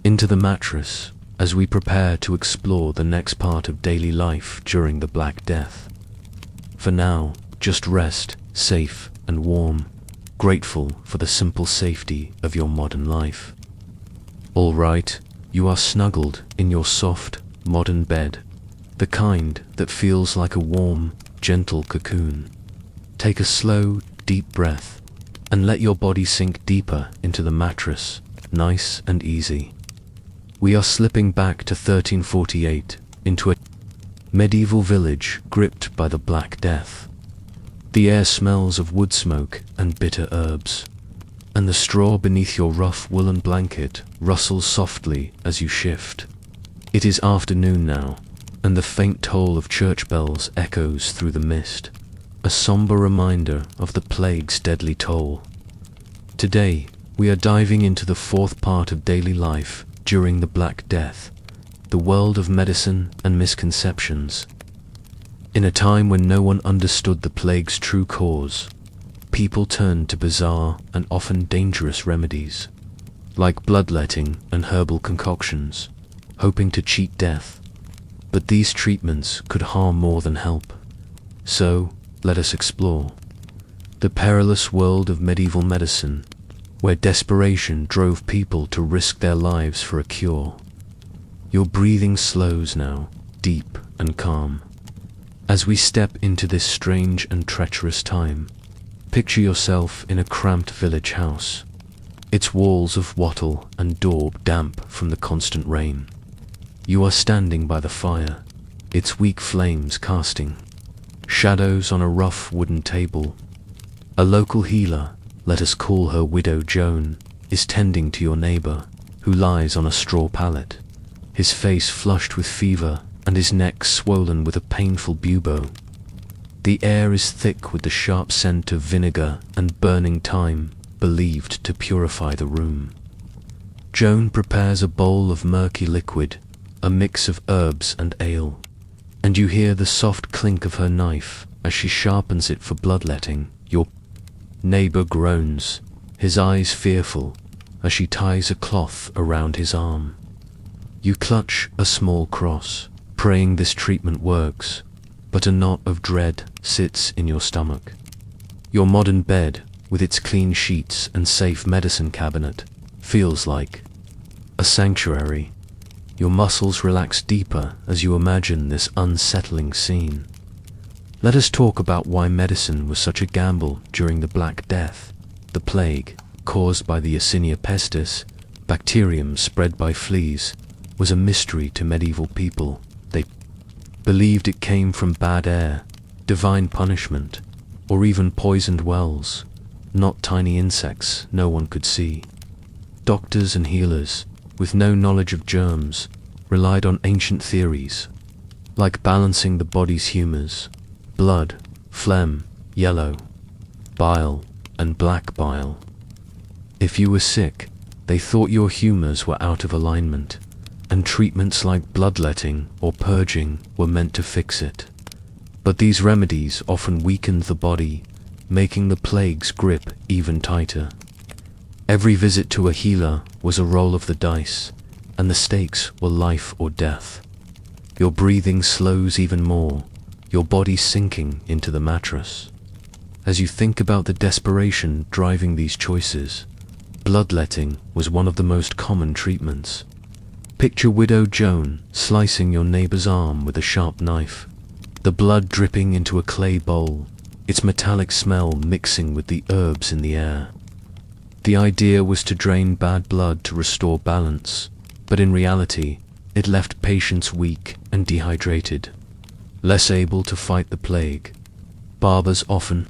into the mattress as we prepare to explore the next part of daily life during the Black Death. For now, just rest, safe and warm, grateful for the simple safety of your modern life. All right, you are snuggled in your soft, modern bed, the kind that feels like a warm, gentle cocoon. Take a slow, deep breath, and let your body sink deeper into the mattress, nice and easy. We are slipping back to 1348, into a medieval village gripped by the Black Death. The air smells of wood smoke and bitter herbs, and the straw beneath your rough woolen blanket rustles softly as you shift. It is afternoon now, and the faint toll of church bells echoes through the mist, a somber reminder of the plague's deadly toll. Today, we are diving into the fourth part of daily life during the Black Death, the world of medicine and misconceptions. In a time when no one understood the plague's true cause, people turned to bizarre and often dangerous remedies, like bloodletting and herbal concoctions, hoping to cheat death. But these treatments could harm more than help. So, let us explore the perilous world of medieval medicine, where desperation drove people to risk their lives for a cure. Your breathing slows now, deep and calm. As we step into this strange and treacherous time, picture yourself in a cramped village house, its walls of wattle and daub damp from the constant rain. You are standing by the fire, its weak flames casting shadows on a rough wooden table. A local healer, let us call her Widow Joan, is tending to your neighbor, who lies on a straw pallet, his face flushed with fever and his neck swollen with a painful bubo. The air is thick with the sharp scent of vinegar and burning thyme, believed to purify the room. Joan prepares a bowl of murky liquid, a mix of herbs and ale, and you hear the soft clink of her knife as she sharpens it for bloodletting. Your neighbor groans, his eyes fearful, as she ties a cloth around his arm. You clutch a small cross, praying this treatment works, but a knot of dread sits in your stomach. Your modern bed, with its clean sheets and safe medicine cabinet, feels like a sanctuary. Your muscles relax deeper as you imagine this unsettling scene. Let us talk about why medicine was such a gamble during the Black Death, the plague, caused by the Yersinia pestis, bacterium spread by fleas, was a mystery to medieval people. They believed it came from bad air, divine punishment, or even poisoned wells, not tiny insects no one could see. Doctors and healers, with no knowledge of germs, relied on ancient theories, like balancing the body's humors, blood, phlegm, yellow, bile, and black bile. If you were sick, they thought your humors were out of alignment, and treatments like bloodletting or purging were meant to fix it. But these remedies often weakened the body, making the plague's grip even tighter. Every visit to a healer was a roll of the dice, and the stakes were life or death. Your breathing slows even more, your body sinking into the mattress. As you think about the desperation driving these choices, bloodletting was one of the most common treatments. Picture Widow Joan slicing your neighbor's arm with a sharp knife, the blood dripping into a clay bowl, its metallic smell mixing with the herbs in the air. The idea was to drain bad blood to restore balance, but in reality, it left patients weak and dehydrated, less able to fight the plague. Barbers often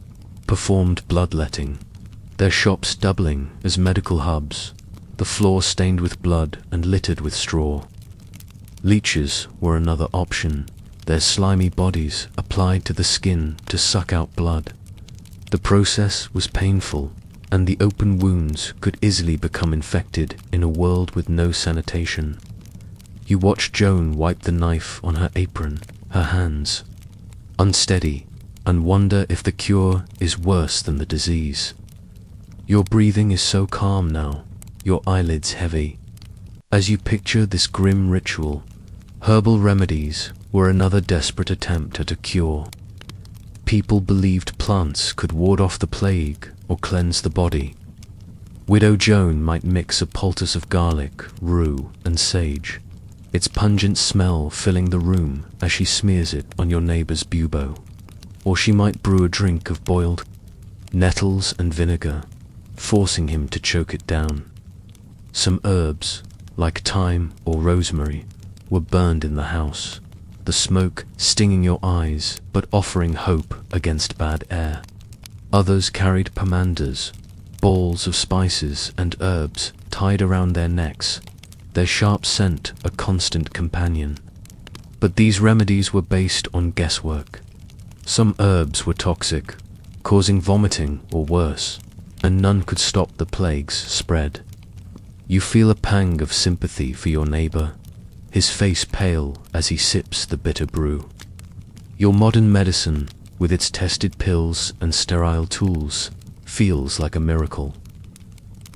performed bloodletting, their shops doubling as medical hubs, the floor stained with blood and littered with straw. Leeches were another option, their slimy bodies applied to the skin to suck out blood. The process was painful, and the open wounds could easily become infected in a world with no sanitation. You watch Joan wipe the knife on her apron, her hands unsteady, and wonder if the cure is worse than the disease. Your breathing is so calm now, your eyelids heavy. As you picture this grim ritual, herbal remedies were another desperate attempt at a cure. People believed plants could ward off the plague or cleanse the body. Widow Joan might mix a poultice of garlic, rue, and sage, its pungent smell filling the room as she smears it on your neighbor's bubo. Or she might brew a drink of boiled nettles and vinegar, forcing him to choke it down. Some herbs, like thyme or rosemary, were burned in the house, the smoke stinging your eyes but offering hope against bad air. Others carried pomanders, balls of spices and herbs tied around their necks, their sharp scent a constant companion. But these remedies were based on guesswork. Some herbs were toxic, causing vomiting or worse, and none could stop the plague's spread. You feel a pang of sympathy for your neighbor, his face pale as he sips the bitter brew. Your modern medicine, with its tested pills and sterile tools, feels like a miracle.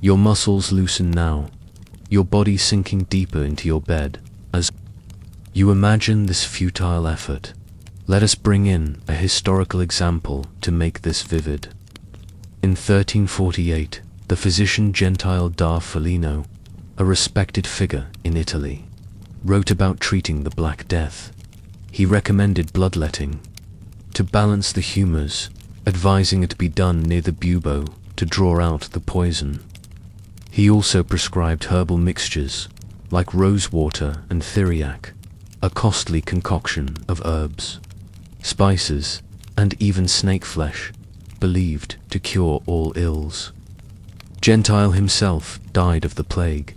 Your muscles loosen now, your body sinking deeper into your bed as you imagine this futile effort. Let us bring in a historical example to make this vivid. In 1348, the physician Gentile da Foligno, a respected figure in Italy, wrote about treating the Black Death. He recommended bloodletting to balance the humors, advising it be done near the bubo to draw out the poison. He also prescribed herbal mixtures like rosewater and theriac, a costly concoction of herbs, spices, and even snake flesh, believed to cure all ills. Gentile himself died of the plague,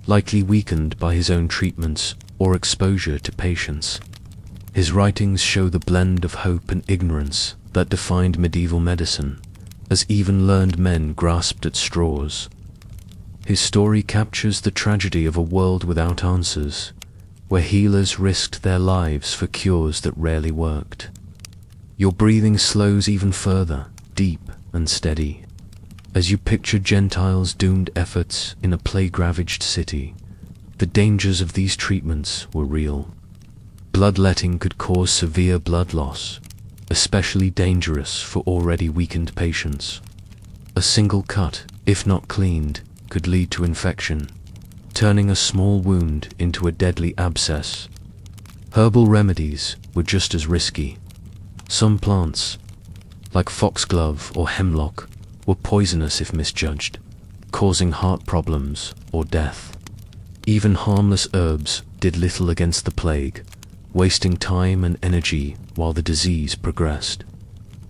likely weakened by his own treatments or exposure to patients. His writings show the blend of hope and ignorance that defined medieval medicine, as even learned men grasped at straws. His story captures the tragedy of a world without answers, where healers risked their lives for cures that rarely worked. Your breathing slows even further, deep and steady, as you picture Gentiles' doomed efforts in a plague-ravaged city. The dangers of these treatments were real. Bloodletting could cause severe blood loss, especially dangerous for already weakened patients. A single cut, if not cleaned, could lead to infection, turning a small wound into a deadly abscess. Herbal remedies were just as risky. Some plants, like foxglove or hemlock, were poisonous if misjudged, causing heart problems or death. Even harmless herbs did little against the plague, wasting time and energy while the disease progressed.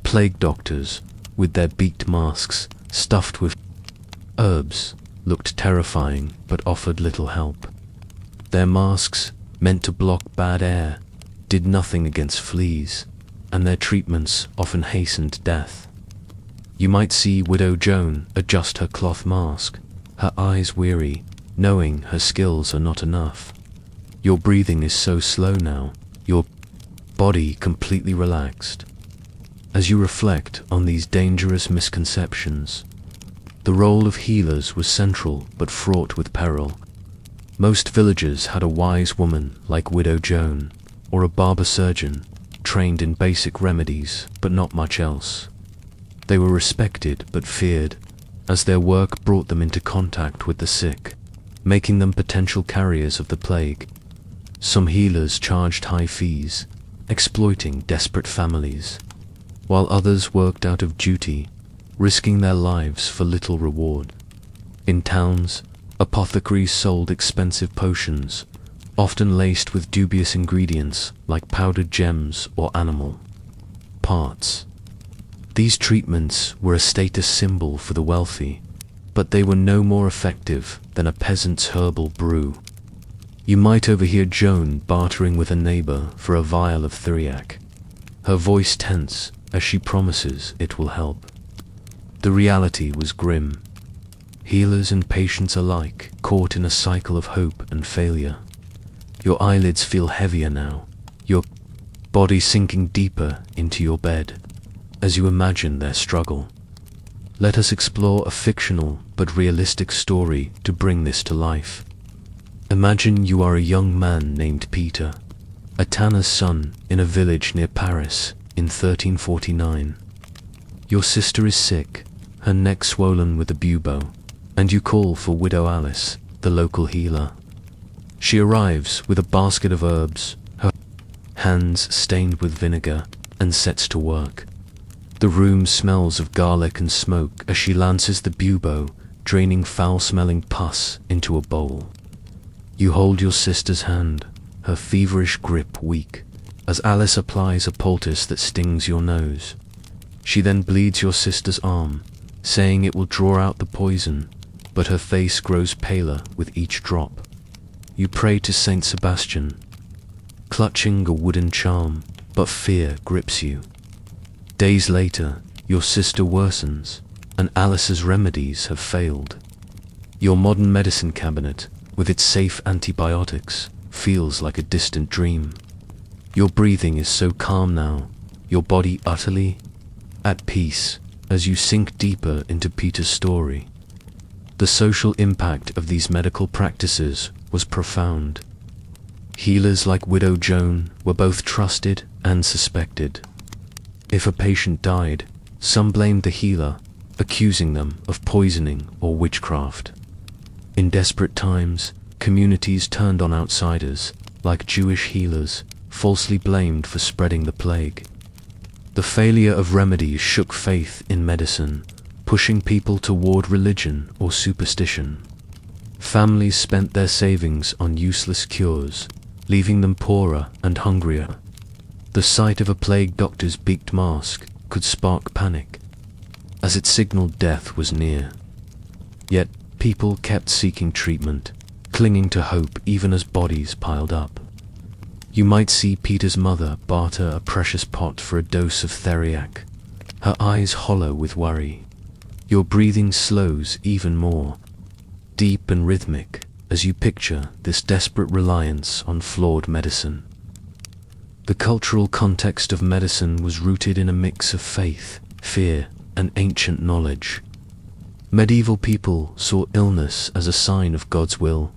Plague doctors, with their beaked masks stuffed with herbs, looked terrifying but offered little help. Their masks, meant to block bad air, did nothing against fleas, and their treatments often hastened death. You might see Widow Joan adjust her cloth mask, her eyes weary, knowing her skills are not enough. Your breathing is so slow now, your body completely relaxed. As you reflect on these dangerous misconceptions, the role of healers was central but fraught with peril. Most villages had a wise woman like Widow Joan, or a barber surgeon, trained in basic remedies but not much else. They were respected but feared, as their work brought them into contact with the sick, making them potential carriers of the plague. Some healers charged high fees, exploiting desperate families, while others worked out of duty, risking their lives for little reward. In towns, apothecaries sold expensive potions, often laced with dubious ingredients like powdered gems or animal parts. These treatments were a status symbol for the wealthy, but they were no more effective than a peasant's herbal brew. You might overhear Joan bartering with a neighbor for a vial of theriac, her voice tense as she promises it will help. The reality was grim. Healers and patients alike caught in a cycle of hope and failure. Your eyelids feel heavier now, your body sinking deeper into your bed as you imagine their struggle. Let us explore a fictional but realistic story to bring this to life. Imagine you are a young man named Peter, a tanner's son in a village near Paris in 1349. Your sister is sick, her neck swollen with a bubo, and you call for Widow Alice, the local healer. She arrives with a basket of herbs, her hands stained with vinegar, and sets to work. The room smells of garlic and smoke as she lances the bubo, draining foul-smelling pus into a bowl. You hold your sister's hand, her feverish grip weak, as Alice applies a poultice that stings your nose. She then bleeds your sister's arm, saying it will draw out the poison, but her face grows paler with each drop. You pray to Saint Sebastian, clutching a wooden charm, but fear grips you. Days later, your sister worsens, and Alice's remedies have failed. Your modern medicine cabinet, with its safe antibiotics, feels like a distant dream. Your breathing is so calm now, your body utterly at peace as you sink deeper into Peter's story. The social impact of these medical practices was profound. Healers like Widow Joan were both trusted and suspected. If a patient died, some blamed the healer, accusing them of poisoning or witchcraft. In desperate times, communities turned on outsiders, like Jewish healers, falsely blamed for spreading the plague. The failure of remedies shook faith in medicine, pushing people toward religion or superstition. Families spent their savings on useless cures, leaving them poorer and hungrier. The sight of a plague doctor's beaked mask could spark panic, as it signaled death was near. Yet people kept seeking treatment, clinging to hope even as bodies piled up. You might see Peter's mother barter a precious pot for a dose of theriac, her eyes hollow with worry. Your breathing slows even more, deep and rhythmic, as you picture this desperate reliance on flawed medicine. The cultural context of medicine was rooted in a mix of faith, fear, and ancient knowledge. Medieval people saw illness as a sign of God's will,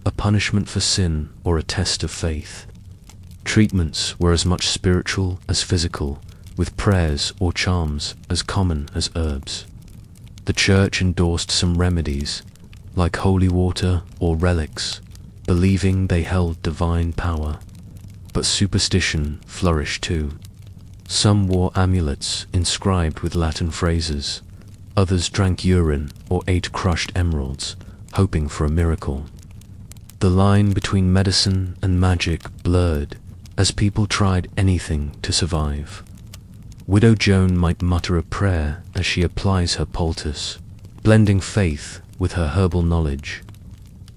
a punishment for sin, or a test of faith. Treatments were as much spiritual as physical, with prayers or charms as common as herbs. The church endorsed some remedies, like holy water or relics, believing they held divine power. But superstition flourished too. Some wore amulets inscribed with Latin phrases. Others drank urine or ate crushed emeralds, hoping for a miracle. The line between medicine and magic blurred as people tried anything to survive. Widow Joan might mutter a prayer as she applies her poultice, blending faith with her herbal knowledge.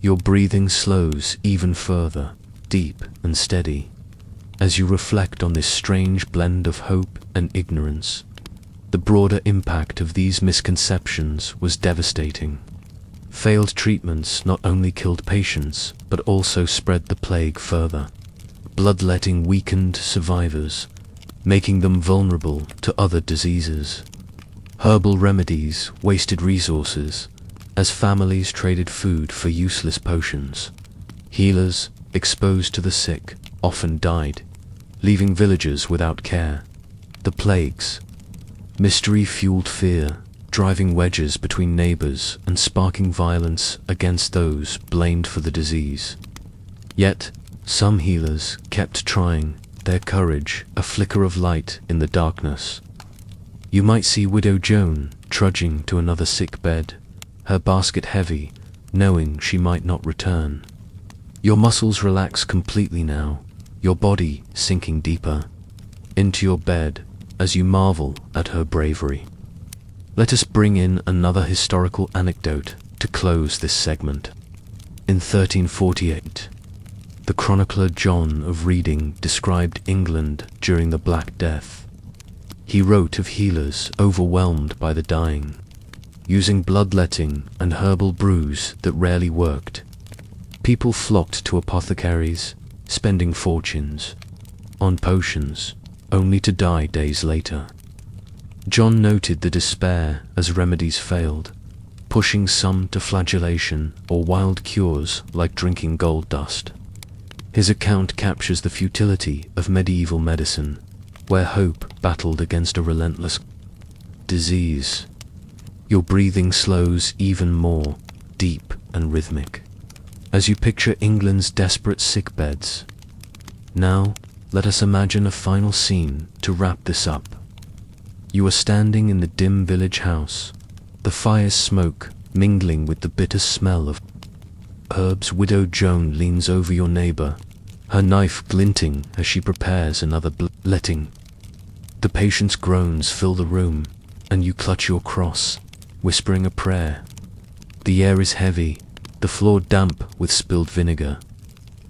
Your breathing slows even further, deep and steady, as you reflect on this strange blend of hope and ignorance. The broader impact of these misconceptions was devastating. Failed treatments not only killed patients, but also spread the plague further. Bloodletting weakened survivors, making them vulnerable to other diseases. Herbal remedies wasted resources, as families traded food for useless potions. Healers, exposed to the sick, often died, leaving villagers without care. The plagues. Mystery fueled fear, driving wedges between neighbors and sparking violence against those blamed for the disease. Yet, some healers kept trying, their courage a flicker of light in the darkness. You might see Widow Joan trudging to another sick bed, her basket heavy, knowing she might not return. Your muscles relax completely now, your body sinking deeper into your bed as you marvel at her bravery. Let us bring in another historical anecdote to close this segment. In 1348, the chronicler John of Reading described England during the Black Death. He wrote of healers overwhelmed by the dying, using bloodletting and herbal brews that rarely worked. People flocked to apothecaries, spending fortunes on potions, only to die days later. John noted the despair as remedies failed, pushing some to flagellation or wild cures like drinking gold dust. His account captures the futility of medieval medicine, where hope battled against a relentless disease. Your breathing slows even more, deep and rhythmic, as you picture England's desperate sick beds. Now, let us imagine a final scene to wrap this up. You are standing in the dim village house, the fire's smoke mingling with the bitter smell of herbs. Widow Joan leans over your neighbor, her knife glinting as she prepares another letting. The patient's groans fill the room, and you clutch your cross, whispering a prayer. The air is heavy, the floor damp with spilled vinegar,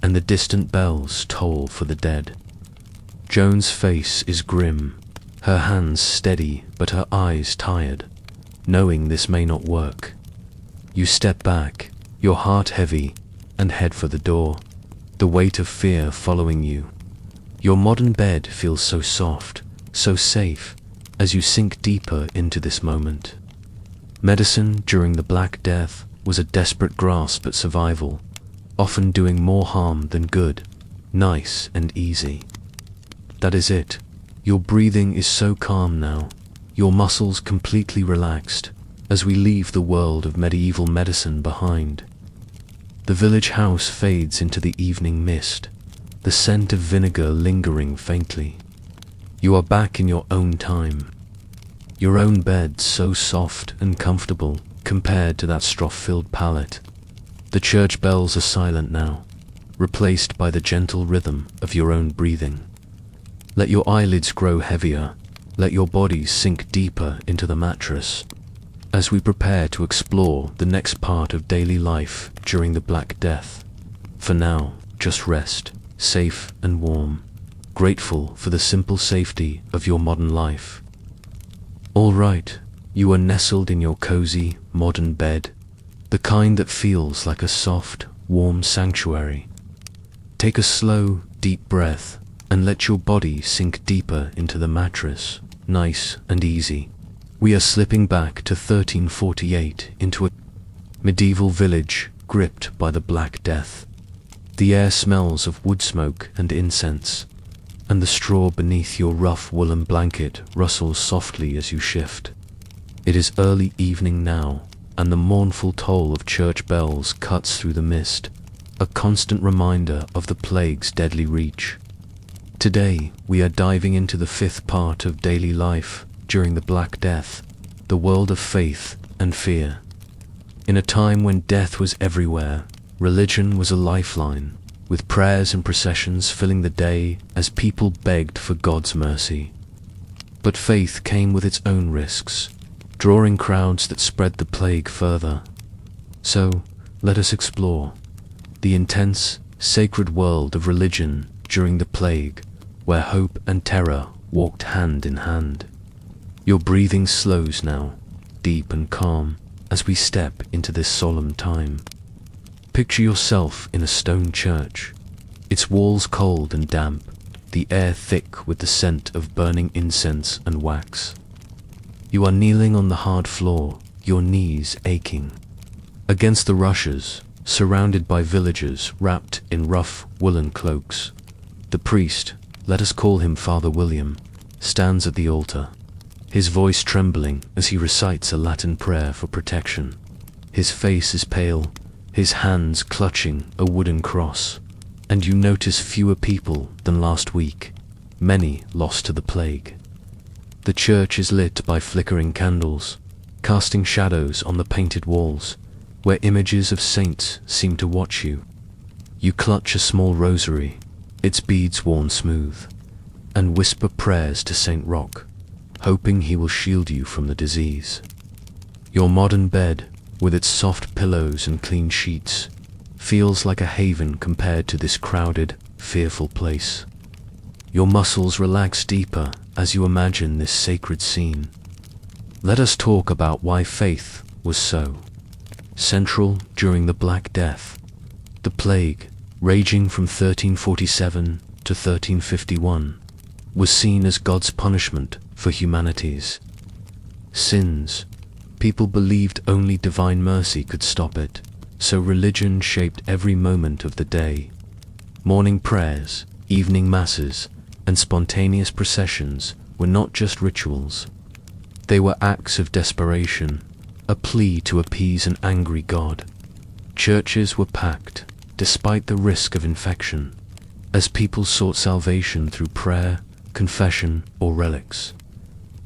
and the distant bells toll for the dead. Joan's face is grim, her hands steady but her eyes tired, knowing this may not work. You step back, your heart heavy, and head for the door, the weight of fear following you. Your modern bed feels so soft, so safe, as you sink deeper into this moment. Medicine during the Black Death was a desperate grasp at survival, often doing more harm than good, nice and easy. That is it. Your breathing is so calm now, your muscles completely relaxed, as we leave the world of medieval medicine behind. The village house fades into the evening mist, the scent of vinegar lingering faintly. You are back in your own time. Your own bed so soft and comfortable compared to that straw-filled pallet. The church bells are silent now, replaced by the gentle rhythm of your own breathing. Let your eyelids grow heavier, let your body sink deeper into the mattress, as we prepare to explore the next part of daily life during the Black Death. For now, just rest, safe and warm, grateful for the simple safety of your modern life. All right, you are nestled in your cozy, modern bed, the kind that feels like a soft, warm sanctuary. Take a slow, deep breath and let your body sink deeper into the mattress, nice and easy. We are slipping back to 1348 into a medieval village gripped by the Black Death. The air smells of wood smoke and incense, and the straw beneath your rough woolen blanket rustles softly as you shift. It is early evening now, and the mournful toll of church bells cuts through the mist, a constant reminder of the plague's deadly reach. Today, we are diving into the fifth part of daily life during the Black Death, the world of faith and fear. In a time when death was everywhere, religion was a lifeline, with prayers and processions filling the day as people begged for God's mercy. But faith came with its own risks, drawing crowds that spread the plague further. So, let us explore the intense, sacred world of religion during the plague, where hope and terror walked hand in hand. Your breathing slows now, deep and calm, as we step into this solemn time. Picture yourself in a stone church, its walls cold and damp, the air thick with the scent of burning incense and wax. You are kneeling on the hard floor, your knees aching. Against the rushes, surrounded by villagers wrapped in rough woolen cloaks, the priest, let us call him Father William, stands at the altar, his voice trembling as he recites a Latin prayer for protection. His face is pale, his hands clutching a wooden cross, and you notice fewer people than last week, many lost to the plague. The church is lit by flickering candles, casting shadows on the painted walls, where images of saints seem to watch you. You clutch a small rosary, its beads worn smooth, and whisper prayers to Saint Roch, hoping he will shield you from the disease. Your modern bed, with its soft pillows and clean sheets, feels like a haven compared to this crowded, fearful place. Your muscles relax deeper as you imagine this sacred scene. Let us talk about why faith was so central during the Black Death. The plague, raging from 1347 to 1351, was seen as God's punishment for humanity's sins. People believed only divine mercy could stop it, so religion shaped every moment of the day. Morning prayers, evening masses, and spontaneous processions were not just rituals. They were acts of desperation, a plea to appease an angry God. Churches were packed, despite the risk of infection, as people sought salvation through prayer, confession, or relics.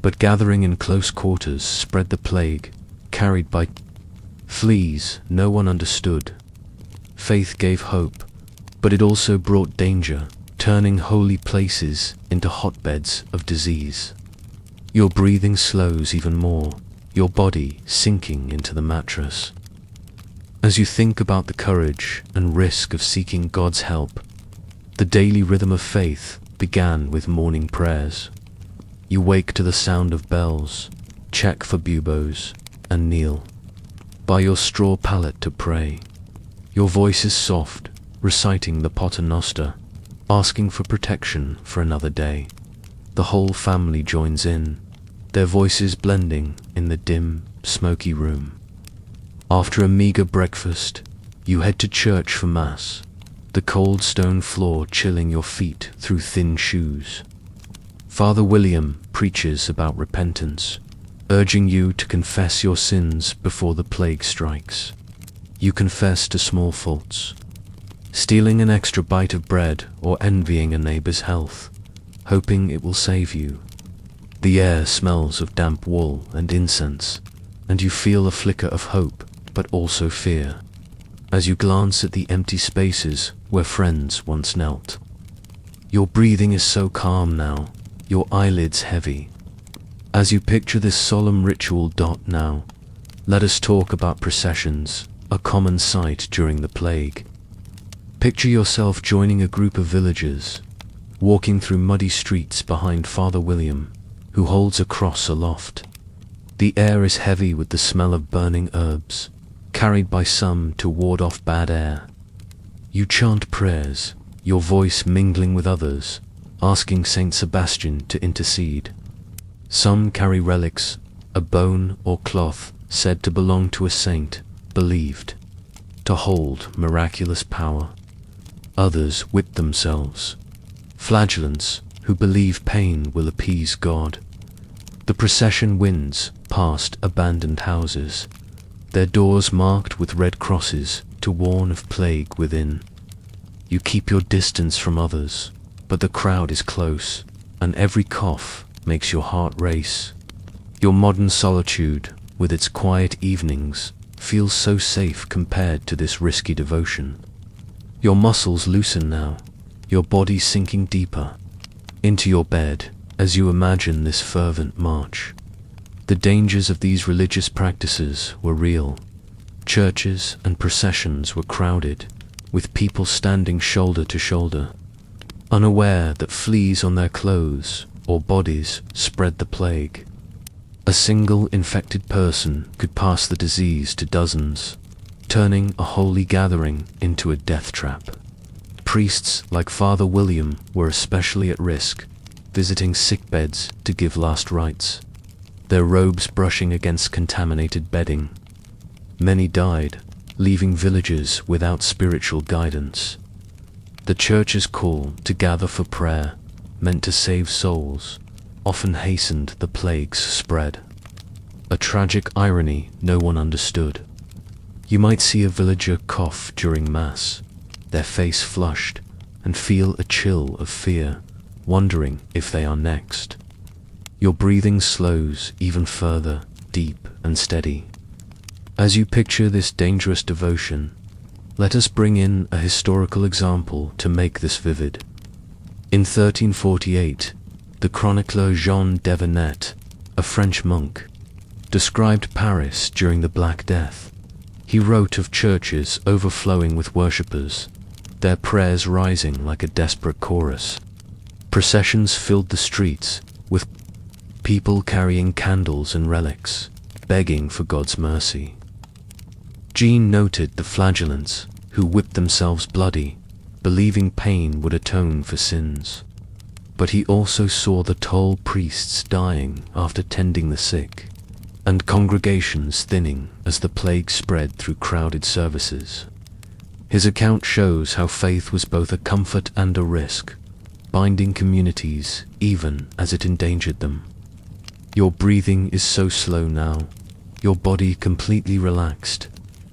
But gathering in close quarters spread the plague, carried by fleas no one understood. Faith gave hope, but it also brought danger, turning holy places into hotbeds of disease. Your breathing slows even more, your body sinking into the mattress. As you think about the courage and risk of seeking God's help, the daily rhythm of faith began with morning prayers. You wake to the sound of bells, check for buboes, and kneel by your straw pallet to pray. Your voice is soft, reciting the Pater Noster, asking for protection for another day. The whole family joins in, their voices blending in the dim, smoky room. After a meager breakfast, you head to church for Mass, the cold stone floor chilling your feet through thin shoes. Father William preaches about repentance, urging you to confess your sins before the plague strikes. You confess to small faults, stealing an extra bite of bread or envying a neighbor's health, hoping it will save you. The air smells of damp wool and incense, and you feel a flicker of hope, but also fear, as you glance at the empty spaces where friends once knelt. Your breathing is so calm now, your eyelids heavy. As you picture this solemn ritual now, let us talk about processions, a common sight during the plague. Picture yourself joining a group of villagers, walking through muddy streets behind Father William, who holds a cross aloft. The air is heavy with the smell of burning herbs, carried by some to ward off bad air. You chant prayers, your voice mingling with others, asking Saint Sebastian to intercede. Some carry relics, a bone or cloth said to belong to a saint, believed to hold miraculous power. Others whip themselves, flagellants who believe pain will appease God. The procession winds past abandoned houses, their doors marked with red crosses to warn of plague within. You keep your distance from others, but the crowd is close, and every cough makes your heart race. Your modern solitude, with its quiet evenings, feels so safe compared to this risky devotion. Your muscles loosen now, your body sinking deeper into your bed as you imagine this fervent march. The dangers of these religious practices were real. Churches and processions were crowded, with people standing shoulder to shoulder, unaware that fleas on their clothes or bodies spread the plague. A single infected person could pass the disease to dozens, turning a holy gathering into a death trap. Priests like Father William were especially at risk, visiting sick beds to give last rites, their robes brushing against contaminated bedding. Many died, leaving villagers without spiritual guidance. The church's call to gather for prayer, meant to save souls, often hastened the plague's spread. A tragic irony no one understood. You might see a villager cough during Mass, their face flushed, and feel a chill of fear, wondering if they are next. Your breathing slows even further, deep and steady. As you picture this dangerous devotion, let us bring in a historical example to make this vivid. In 1348, the chronicler Jean d'Evenet, a French monk, described Paris during the Black Death. He wrote of churches overflowing with worshippers, their prayers rising like a desperate chorus. Processions filled the streets, with people carrying candles and relics, begging for God's mercy. Jean noted the flagellants, who whipped themselves bloody, believing pain would atone for sins. But he also saw the tall priests dying after tending the sick, and congregations thinning as the plague spread through crowded services. His account shows how faith was both a comfort and a risk, binding communities even as it endangered them. Your breathing is so slow now, your body completely relaxed,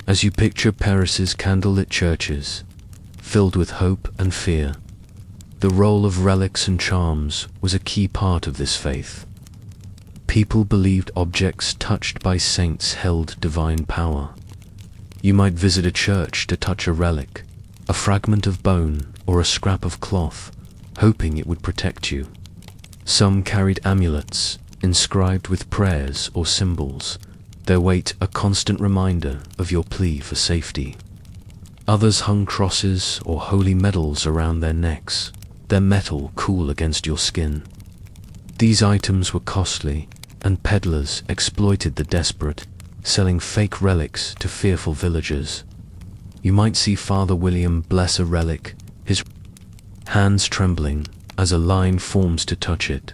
as you picture Paris's candlelit churches, filled with hope and fear. The role of relics and charms was a key part of this faith. People believed objects touched by saints held divine power. You might visit a church to touch a relic, a fragment of bone or a scrap of cloth, hoping it would protect you. Some carried amulets, inscribed with prayers or symbols, their weight a constant reminder of your plea for safety. Others hung crosses or holy medals around their necks, their metal cool against your skin. These items were costly, and peddlers exploited the desperate, selling fake relics to fearful villagers. You might see Father William bless a relic, his hands trembling as a line forms to touch it.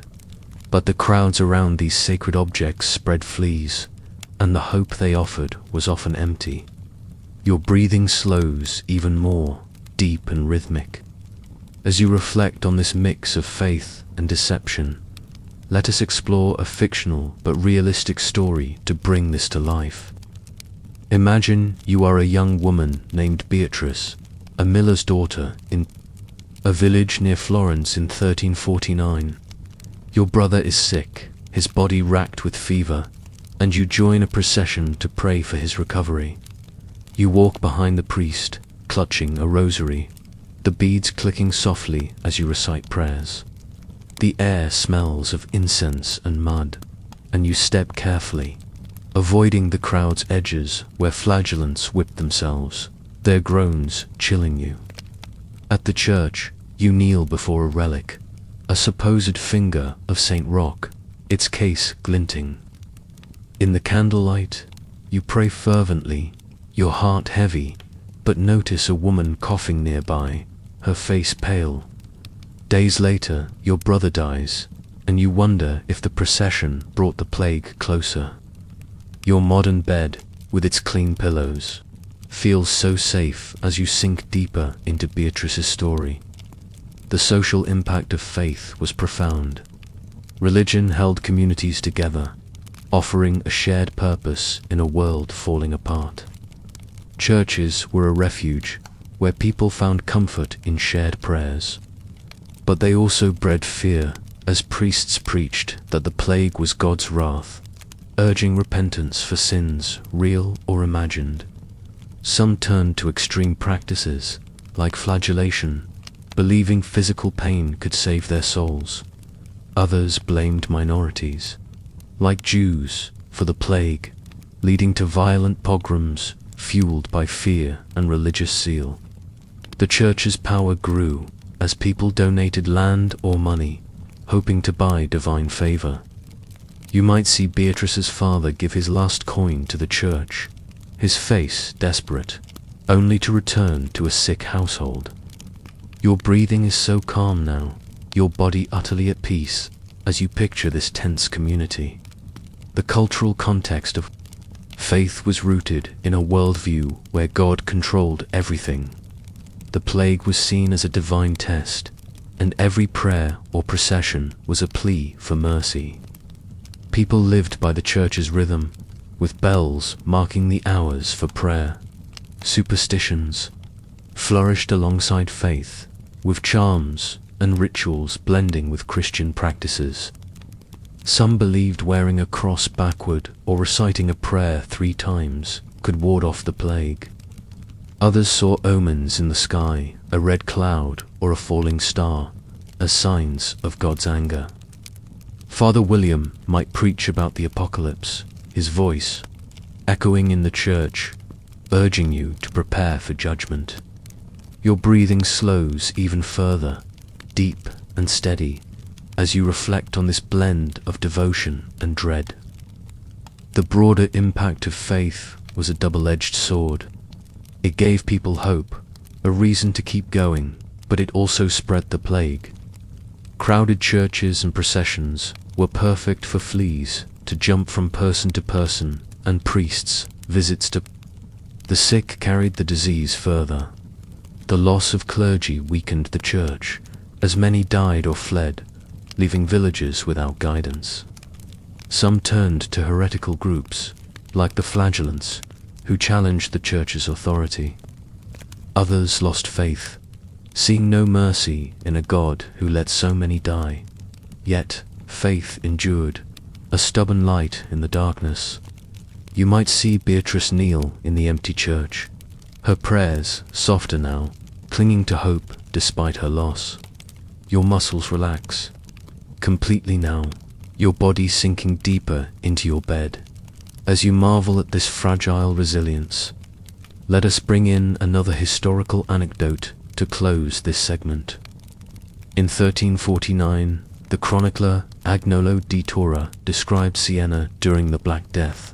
But the crowds around these sacred objects spread fleas, and the hope they offered was often empty. Your breathing slows even more, deep and rhythmic. As you reflect on this mix of faith and deception, let us explore a fictional but realistic story to bring this to life. Imagine you are a young woman named Beatrice, a miller's daughter in a village near Florence in 1349. Your brother is sick, his body racked with fever, and you join a procession to pray for his recovery. You walk behind the priest, clutching a rosary, the beads clicking softly as you recite prayers. The air smells of incense and mud, and you step carefully, avoiding the crowd's edges where flagellants whip themselves, their groans chilling you. At the church, you kneel before a relic, a supposed finger of Saint Roch, its case glinting. In the candlelight, you pray fervently, your heart heavy, but notice a woman coughing nearby, her face pale. Days later, your brother dies, and you wonder if the procession brought the plague closer. Your modern bed, with its clean pillows, feels so safe as you sink deeper into Beatrice's story. The social impact of faith was profound. Religion held communities together, offering a shared purpose in a world falling apart. Churches were a refuge where people found comfort in shared prayers. But they also bred fear, as priests preached that the plague was God's wrath, urging repentance for sins, real or imagined. Some turned to extreme practices, like flagellation, believing physical pain could save their souls. Others blamed minorities, like Jews, for the plague, leading to violent pogroms fueled by fear and religious zeal. The church's power grew as people donated land or money, hoping to buy divine favor. You might see Beatrice's father give his last coin to the church, his face desperate, only to return to a sick household. Your breathing is so calm now, your body utterly at peace, as you picture this tense community. The cultural context of faith was rooted in a worldview where God controlled everything. The plague was seen as a divine test, and every prayer or procession was a plea for mercy. People lived by the church's rhythm, with bells marking the hours for prayer. Superstitions flourished alongside faith, with charms and rituals blending with Christian practices. Some believed wearing a cross backward or reciting a prayer 3 times could ward off the plague. Others saw omens in the sky, a red cloud or a falling star, as signs of God's anger. Father William might preach about the apocalypse, his voice echoing in the church, urging you to prepare for judgment. Your breathing slows even further, deep and steady, as you reflect on this blend of devotion and dread. The broader impact of faith was a double-edged sword. It gave people hope, a reason to keep going, but it also spread the plague. Crowded churches and processions were perfect for fleas to jump from person to person, and priests' visits to the sick carried the disease further. The loss of clergy weakened the church, as many died or fled, leaving villagers without guidance. Some turned to heretical groups, like the Flagellants, who challenged the church's authority. Others lost faith, seeing no mercy in a God who let so many die. Yet faith endured, a a stubborn light in the darkness. You might see Beatrice kneel in the empty church, her prayers softer now, clinging to hope despite her loss. Your muscles relax completely now, your body sinking deeper into your bed. As you marvel at this fragile resilience, let us bring in another historical anecdote to close this segment. In 1349, the chronicler Agnolo di Tora described Siena during the Black Death.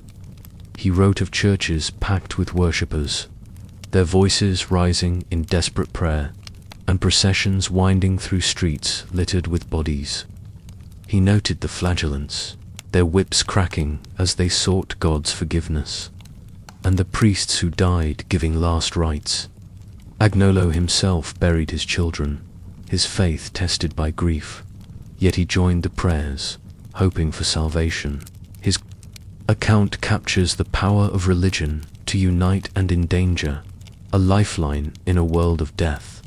He wrote of churches packed with worshippers, their voices rising in desperate prayer, and processions winding through streets littered with bodies. He noted the flagellants, their whips cracking as they sought God's forgiveness, and the priests who died giving last rites. Agnolo himself buried his children, his faith tested by grief, yet he joined the prayers, hoping for salvation. His account captures the power of religion to unite and in danger, a lifeline in a world of death.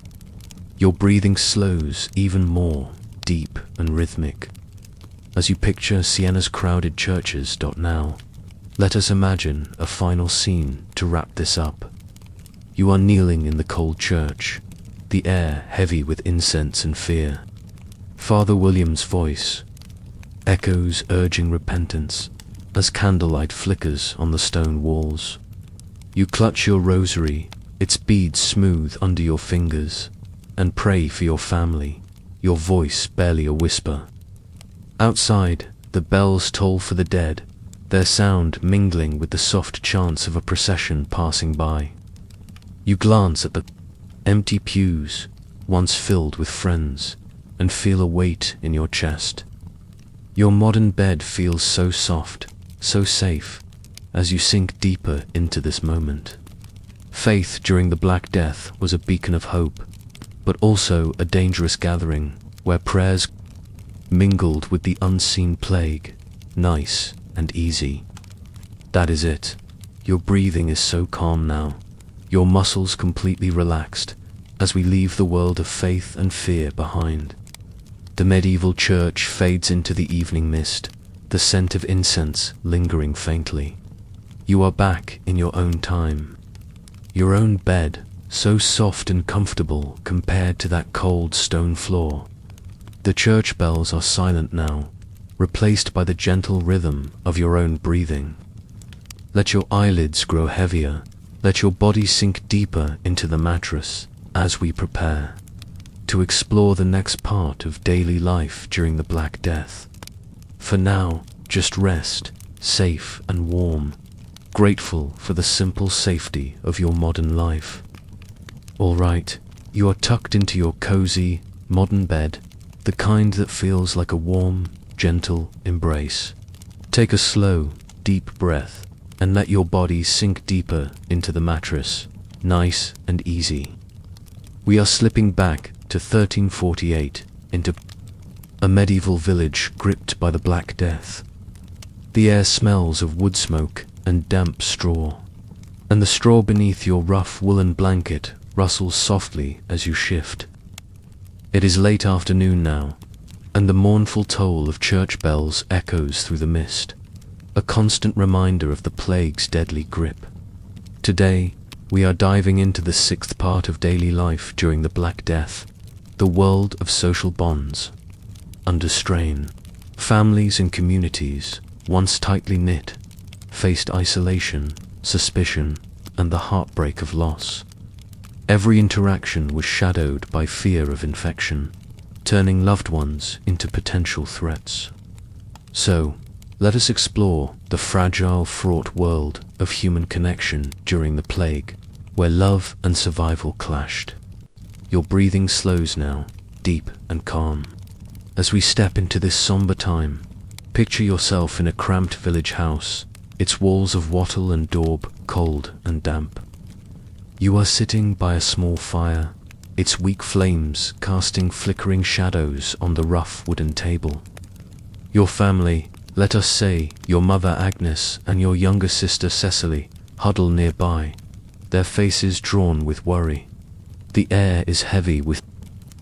Your breathing slows even more, deep and rhythmic. As you picture Siena's crowded churches. Now, let us imagine a final scene to wrap this up. You are kneeling in the cold church, the air heavy with incense and fear. Father William's voice echoes urging repentance as candlelight flickers on the stone walls. You clutch your rosary, its beads smooth under your fingers, and pray for your family, your voice barely a whisper. Outside, the bells toll for the dead, their sound mingling with the soft chants of a procession passing by. You glance at the empty pews, once filled with friends, and feel a weight in your chest. Your modern bed feels so soft, so safe, as you sink deeper into this moment. Faith during the Black Death was a beacon of hope, but also a dangerous gathering where prayers mingled with the unseen plague, nice and easy. That is it. Your breathing is so calm now, your muscles completely relaxed, as we leave the world of faith and fear behind. The medieval church fades into the evening mist, the scent of incense lingering faintly. You are back in your own time. Your own bed, so soft and comfortable compared to that cold stone floor. The church bells are silent now, replaced by the gentle rhythm of your own breathing. Let your eyelids grow heavier, let your body sink deeper into the mattress as we prepare to explore the next part of daily life during the Black Death. For now, just rest, safe and warm, grateful for the simple safety of your modern life. All right, you are tucked into your cozy, modern bed, the kind that feels like a warm, gentle embrace. Take a slow, deep breath and let your body sink deeper into the mattress, nice and easy. We are slipping back to 1348, into a medieval village gripped by the Black Death. The air smells of wood smoke and damp straw, and the straw beneath your rough woolen blanket rustles softly as you shift. It is late afternoon now, and the mournful toll of church bells echoes through the mist, a constant reminder of the plague's deadly grip. Today, we are diving into the sixth part of daily life during the Black Death, the world of social bonds. Under strain, families and communities, once tightly knit, faced isolation, suspicion, and the heartbreak of loss. Every interaction was shadowed by fear of infection, turning loved ones into potential threats. So, let us explore the fragile, fraught world of human connection during the plague, where love and survival clashed. Your breathing slows now, deep and calm. As we step into this somber time, picture yourself in a cramped village house, its walls of wattle and daub cold and damp. You are sitting by a small fire, its weak flames casting flickering shadows on the rough wooden table. Your family, let us say your mother Agnes and your younger sister Cecily, huddle nearby, their faces drawn with worry. The air is heavy with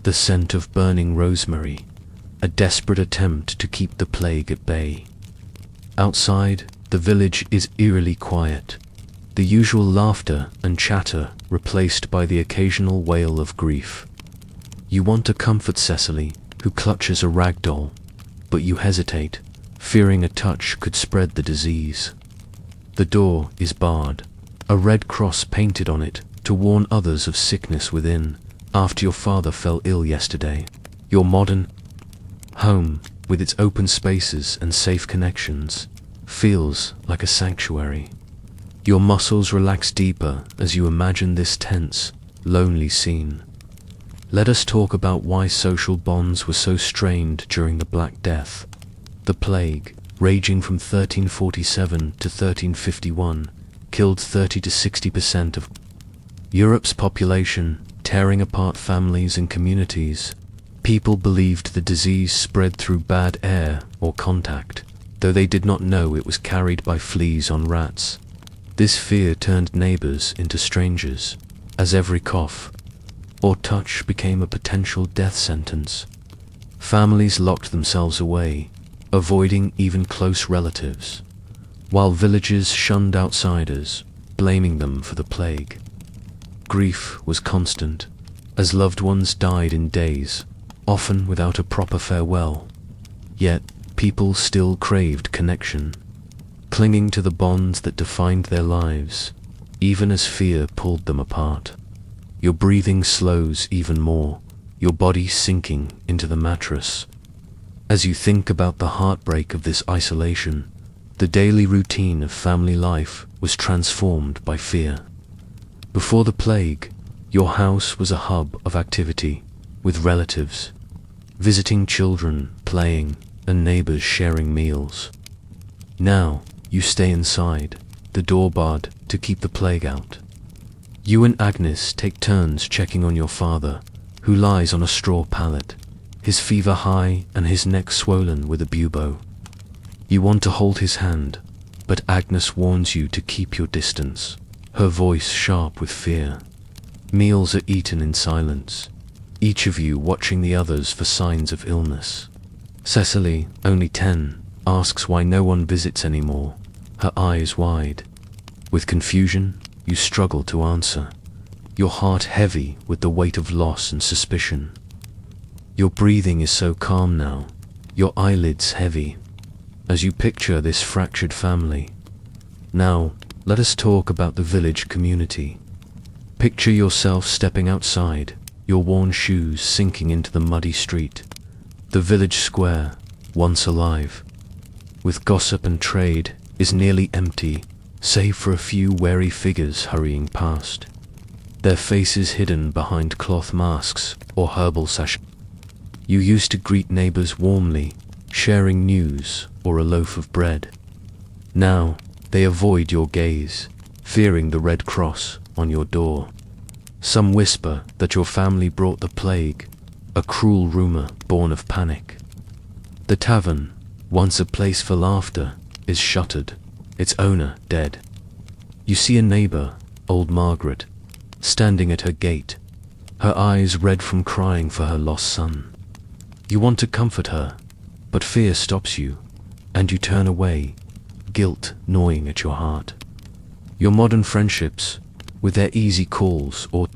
the scent of burning rosemary, a desperate attempt to keep the plague at bay. Outside, the village is eerily quiet. The usual laughter and chatter replaced by the occasional wail of grief. You want to comfort Cecily, who clutches a rag doll, but you hesitate, fearing a touch could spread the disease. The door is barred, a red cross painted on it to warn others of sickness within, after your father fell ill yesterday. Your modern home, with its open spaces and safe connections, feels like a sanctuary. Your muscles relax deeper as you imagine this tense, lonely scene. Let us talk about why social bonds were so strained during the Black Death. The plague, raging from 1347 to 1351, killed 30 to 60% of Europe's population, tearing apart families and communities. People believed the disease spread through bad air or contact, though they did not know it was carried by fleas on rats. This fear turned neighbors into strangers, as every cough or touch became a potential death sentence. Families locked themselves away, avoiding even close relatives, while villages shunned outsiders, blaming them for the plague. Grief was constant, as loved ones died in days, often without a proper farewell. Yet, people still craved connection, clinging to the bonds that defined their lives, even as fear pulled them apart. Your breathing slows even more, your body sinking into the mattress. As you think about the heartbreak of this isolation, the daily routine of family life was transformed by fear. Before the plague, your house was a hub of activity, with relatives, visiting children, playing, and neighbors sharing meals. Now, you stay inside, the door barred to keep the plague out. You and Agnes take turns checking on your father, who lies on a straw pallet, his fever high and his neck swollen with a bubo. You want to hold his hand, but Agnes warns you to keep your distance, her voice sharp with fear. Meals are eaten in silence, each of you watching the others for signs of illness. Cecily, only 10, asks why no one visits anymore, her eyes wide. With confusion, you struggle to answer, your heart heavy with the weight of loss and suspicion. Your breathing is so calm now, your eyelids heavy, as you picture this fractured family. Now, let us talk about the village community. Picture yourself stepping outside, your worn shoes sinking into the muddy street. The village square, once alive, with gossip and trade, is nearly empty, save for a few wary figures hurrying past, their faces hidden behind cloth masks or herbal sachets. You used to greet neighbors warmly, sharing news or a loaf of bread. Now, they avoid your gaze, fearing the red cross on your door. Some whisper that your family brought the plague, a cruel rumor born of panic. The tavern, once a place for laughter, is shuttered, its owner dead. You see a neighbor, old Margaret, standing at her gate, her eyes red from crying for her lost son. You want to comfort her, but fear stops you, and you turn away, guilt gnawing at your heart. Your modern friendships, with their easy calls or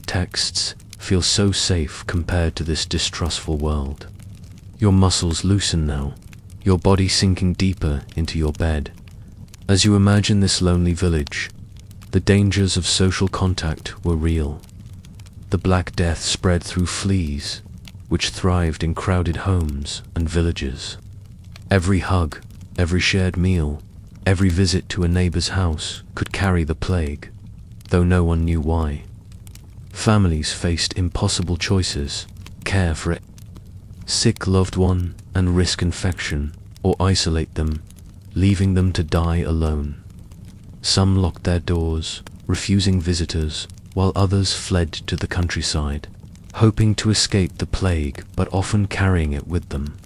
texts, feel so safe compared to this distrustful world. Your muscles loosen now, your body sinking deeper into your bed. As you imagine this lonely village, the dangers of social contact were real. The Black Death spread through fleas, which thrived in crowded homes and villages. Every hug, every shared meal, every visit to a neighbor's house could carry the plague, though no one knew why. Families faced impossible choices: care for a sick loved one and risk infection, or isolate them, leaving them to die alone. Some locked their doors, refusing visitors, while others fled to the countryside, hoping to escape the plague but often carrying it with them.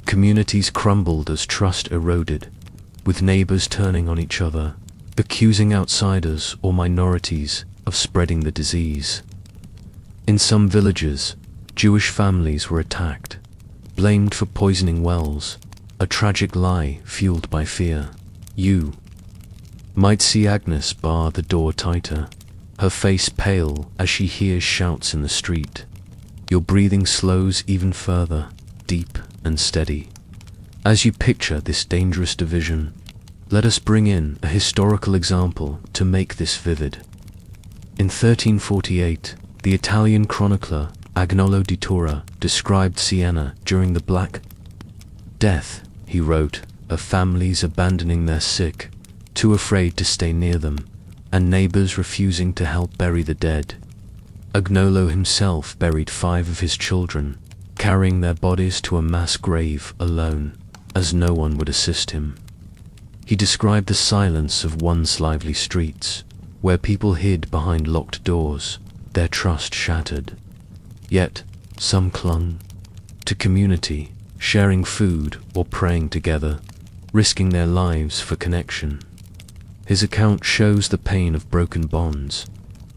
Communities crumbled as trust eroded, with neighbors turning on each other, accusing outsiders or minorities of spreading the disease. In some villages, Jewish families were attacked, blamed for poisoning wells, a tragic lie fueled by fear. You might see Agnes bar the door tighter, her face pale as she hears shouts in the street. Your breathing slows even further, deep and steady. As you picture this dangerous division, let us bring in a historical example to make this vivid. In 1348, the Italian chronicler Agnolo di Tura described Siena during the Black Death. He wrote of families abandoning their sick, too afraid to stay near them, and neighbors refusing to help bury the dead. Agnolo himself buried 5 of his children, carrying their bodies to a mass grave alone, as no one would assist him. He described the silence of once lively streets, where people hid behind locked doors, their trust shattered. Yet, some clung to community, sharing food or praying together, risking their lives for connection. His account shows the pain of broken bonds,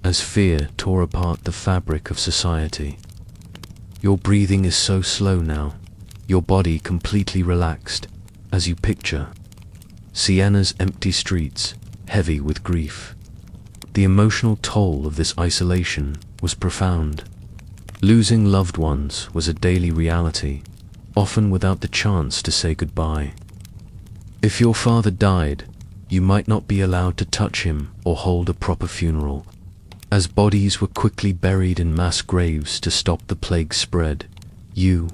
as fear tore apart the fabric of society. Your breathing is so slow now, your body completely relaxed, as you picture Siena's empty streets, heavy with grief. The emotional toll of this isolation was profound. Losing loved ones was a daily reality, often without the chance to say goodbye. If your father died, you might not be allowed to touch him or hold a proper funeral, as bodies were quickly buried in mass graves to stop the plague spread. You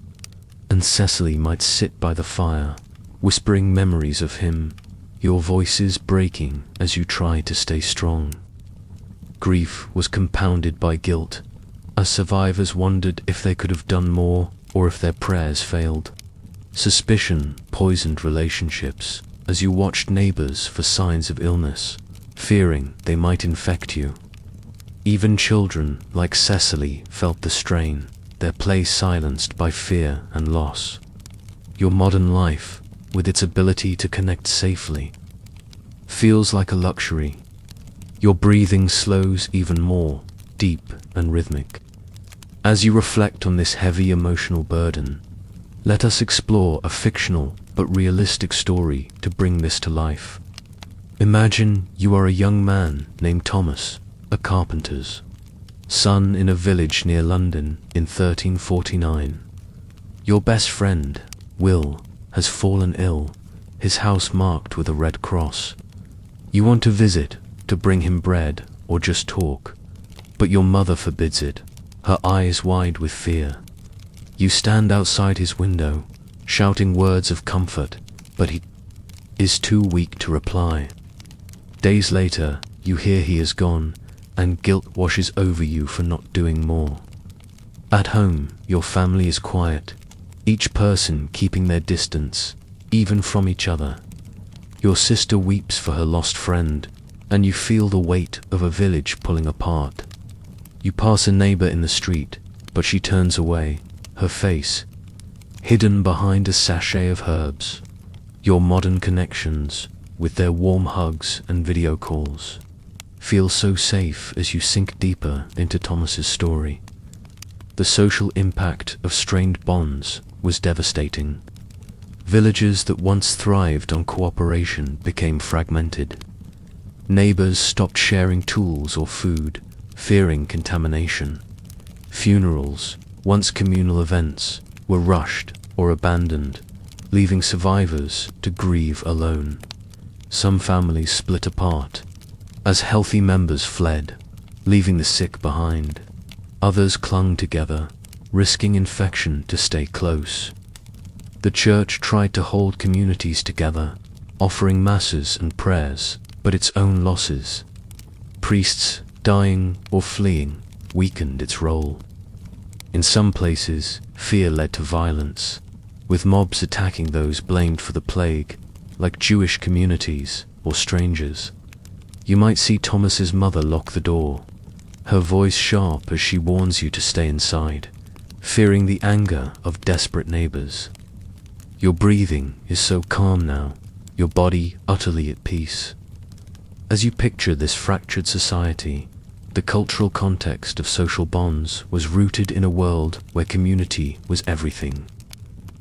and Cecily might sit by the fire, whispering memories of him, your voices breaking as you try to stay strong. Grief was compounded by guilt, as survivors wondered if they could have done more or if their prayers failed. Suspicion poisoned relationships, as you watched neighbors for signs of illness, fearing they might infect you. Even children like Cecily felt the strain, their play silenced by fear and loss. Your modern life, with its ability to connect safely, feels like a luxury. Your breathing slows even more, deep and rhythmic. As you reflect on this heavy emotional burden, let us explore a fictional but realistic story to bring this to life. Imagine you are a young man named Thomas, a carpenter's son in a village near London in 1349. Your best friend, Will, has fallen ill, his house marked with a red cross. You want to visit, to bring him bread or just talk, but your mother forbids it, her eyes wide with fear. You stand outside his window, shouting words of comfort, but he is too weak to reply. Days later, you hear he is gone, and guilt washes over you for not doing more. At home, your family is quiet, each person keeping their distance, even from each other. Your sister weeps for her lost friend, and you feel the weight of a village pulling apart. You pass a neighbor in the street, but she turns away, her face hidden behind a sachet of herbs. Your modern connections, with their warm hugs and video calls, feel so safe as you sink deeper into Thomas's story. The social impact of strained bonds was devastating. Villages that once thrived on cooperation became fragmented. Neighbors stopped sharing tools or food, fearing contamination. Funerals, once communal events, were rushed or abandoned, leaving survivors to grieve alone. Some families split apart, as healthy members fled, leaving the sick behind. Others clung together, risking infection to stay close. The church tried to hold communities together, offering masses and prayers, but its own losses, priests dying or fleeing, weakened its role. In some places, fear led to violence, with mobs attacking those blamed for the plague, like Jewish communities or strangers. You might see Thomas's mother lock the door, her voice sharp as she warns you to stay inside, fearing the anger of desperate neighbors. Your breathing is so calm now, your body utterly at peace. As you picture this fractured society, the cultural context of social bonds was rooted in a world where community was everything.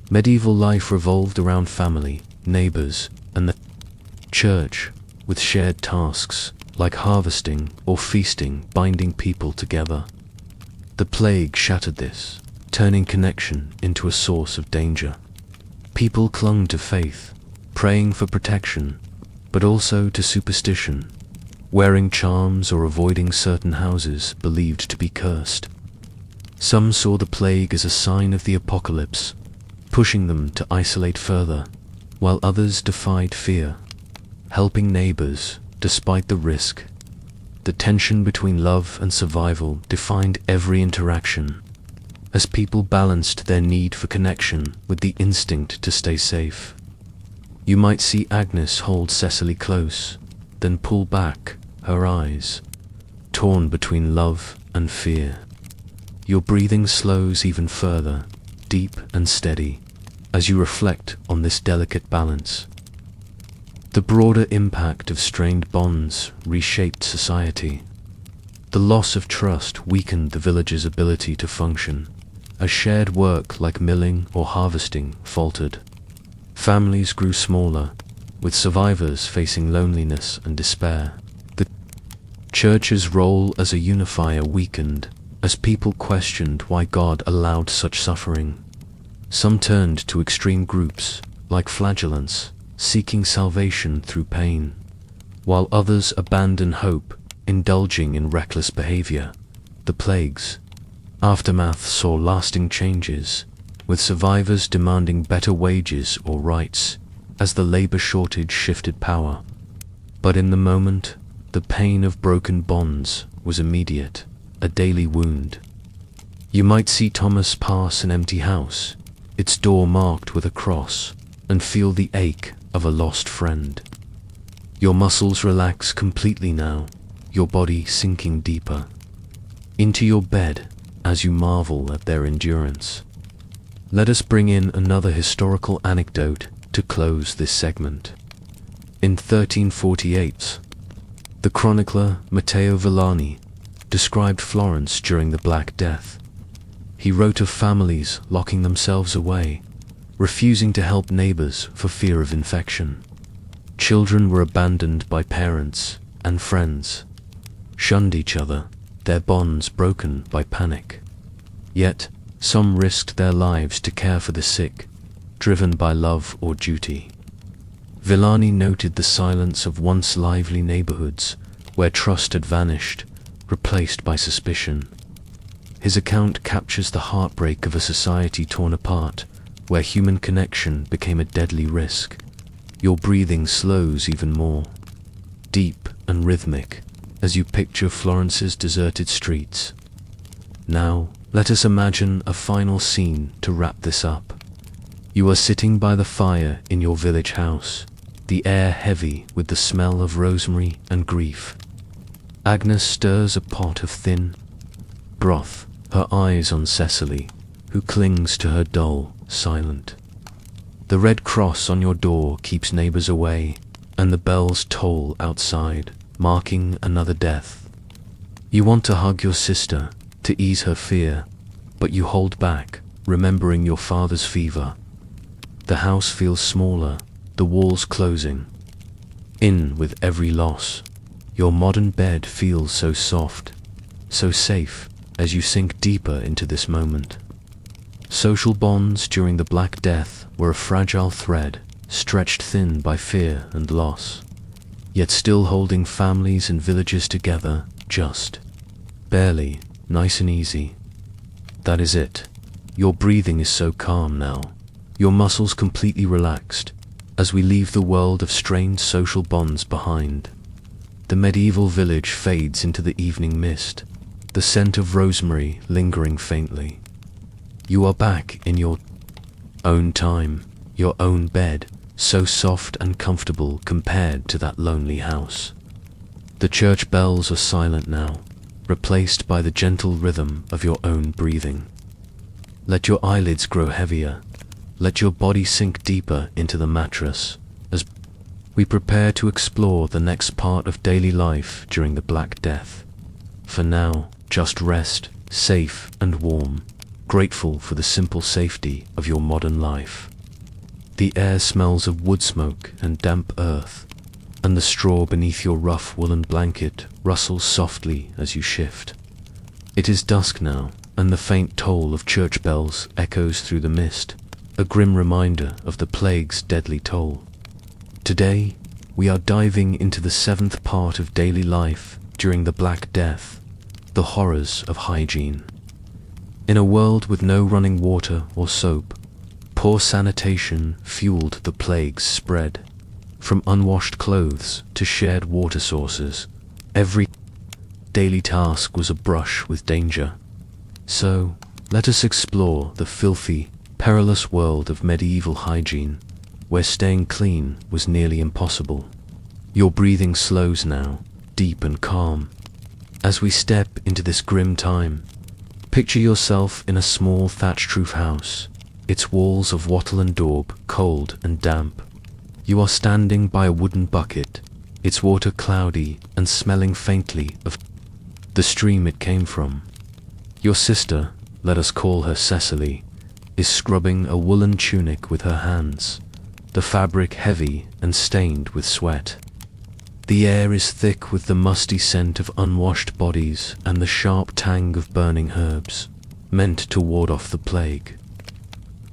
Medieval life revolved around family, neighbors, and the church, with shared tasks like harvesting or feasting binding people together. The plague shattered this, turning connection into a source of danger. People clung to faith, praying for protection, but also to superstition, wearing charms or avoiding certain houses believed to be cursed. Some saw the plague as a sign of the apocalypse, pushing them to isolate further, while others defied fear, helping neighbors despite the risk. The tension between love and survival defined every interaction, as people balanced their need for connection with the instinct to stay safe. You might see Agnes hold Cecily close, then pull back her eyes, torn between love and fear. Your breathing slows even further, deep and steady, as you reflect on this delicate balance. The broader impact of strained bonds reshaped society. The loss of trust weakened the village's ability to function, as shared work like milling or harvesting faltered. Families grew smaller, with survivors facing loneliness and despair. The church's role as a unifier weakened, as people questioned why God allowed such suffering. Some turned to extreme groups, like flagellants, seeking salvation through pain, while others abandoned hope, indulging in reckless behavior. The plague's aftermath saw lasting changes, with survivors demanding better wages or rights, as the labor shortage shifted power. But in the moment, the pain of broken bonds was immediate, a daily wound. You might see Thomas pass an empty house, its door marked with a cross, and feel the ache of a lost friend. Your muscles relax completely now, your body sinking deeper into your bed as you marvel at their endurance. Let us bring in another historical anecdote to close this segment. In 1348, the chronicler Matteo Villani described Florence during the Black Death. He wrote of families locking themselves away, refusing to help neighbors for fear of infection. Children were abandoned by parents, and friends shunned each other, their bonds broken by panic. Yet, some risked their lives to care for the sick, driven by love or duty. Villani noted the silence of once lively neighborhoods, where trust had vanished, replaced by suspicion. His account captures the heartbreak of a society torn apart, where human connection became a deadly risk. Your breathing slows even more, deep and rhythmic, as you picture Florence's deserted streets. Now, let us imagine a final scene to wrap this up. You are sitting by the fire in your village house, the air heavy with the smell of rosemary and grief. Agnes stirs a pot of thin broth, her eyes on Cecily, who clings to her doll, silent. The red cross on your door keeps neighbors away, and the bells toll outside, marking another death. You want to hug your sister, to ease her fear, but you hold back, remembering your father's fever. The house feels smaller, the walls closing in with every loss. Your modern bed feels so soft, so safe, as you sink deeper into this moment. Social bonds during the Black Death were a fragile thread, stretched thin by fear and loss, yet still holding families and villages together, just barely, nice and easy. That is it. Your breathing is so calm now, your muscles completely relaxed, as we leave the world of strained social bonds behind. The medieval village fades into the evening mist, the scent of rosemary lingering faintly. You are back in your own time, your own bed, so soft and comfortable compared to that lonely house. The church bells are silent now, replaced by the gentle rhythm of your own breathing. Let your eyelids grow heavier, let your body sink deeper into the mattress, as we prepare to explore the next part of daily life during the Black Death. For now, just rest, safe and warm, grateful for the simple safety of your modern life. The air smells of wood smoke and damp earth, and the straw beneath your rough woolen blanket rustles softly as you shift. It is dusk now, and the faint toll of church bells echoes through the mist, a grim reminder of the plague's deadly toll. Today, we are diving into the seventh part of daily life during the Black Death, the horrors of hygiene. In a world with no running water or soap, poor sanitation fueled the plague's spread. From unwashed clothes to shared water sources, every daily task was a brush with danger. So, let us explore the filthy, perilous world of medieval hygiene, where staying clean was nearly impossible. Your breathing slows now, deep and calm. As we step into this grim time, picture yourself in a small thatched-roof house, its walls of wattle and daub cold and damp. You are standing by a wooden bucket, its water cloudy and smelling faintly of the stream it came from. Your sister, let us call her Cecily, is scrubbing a woolen tunic with her hands, the fabric heavy and stained with sweat. The air is thick with the musty scent of unwashed bodies and the sharp tang of burning herbs, meant to ward off the plague.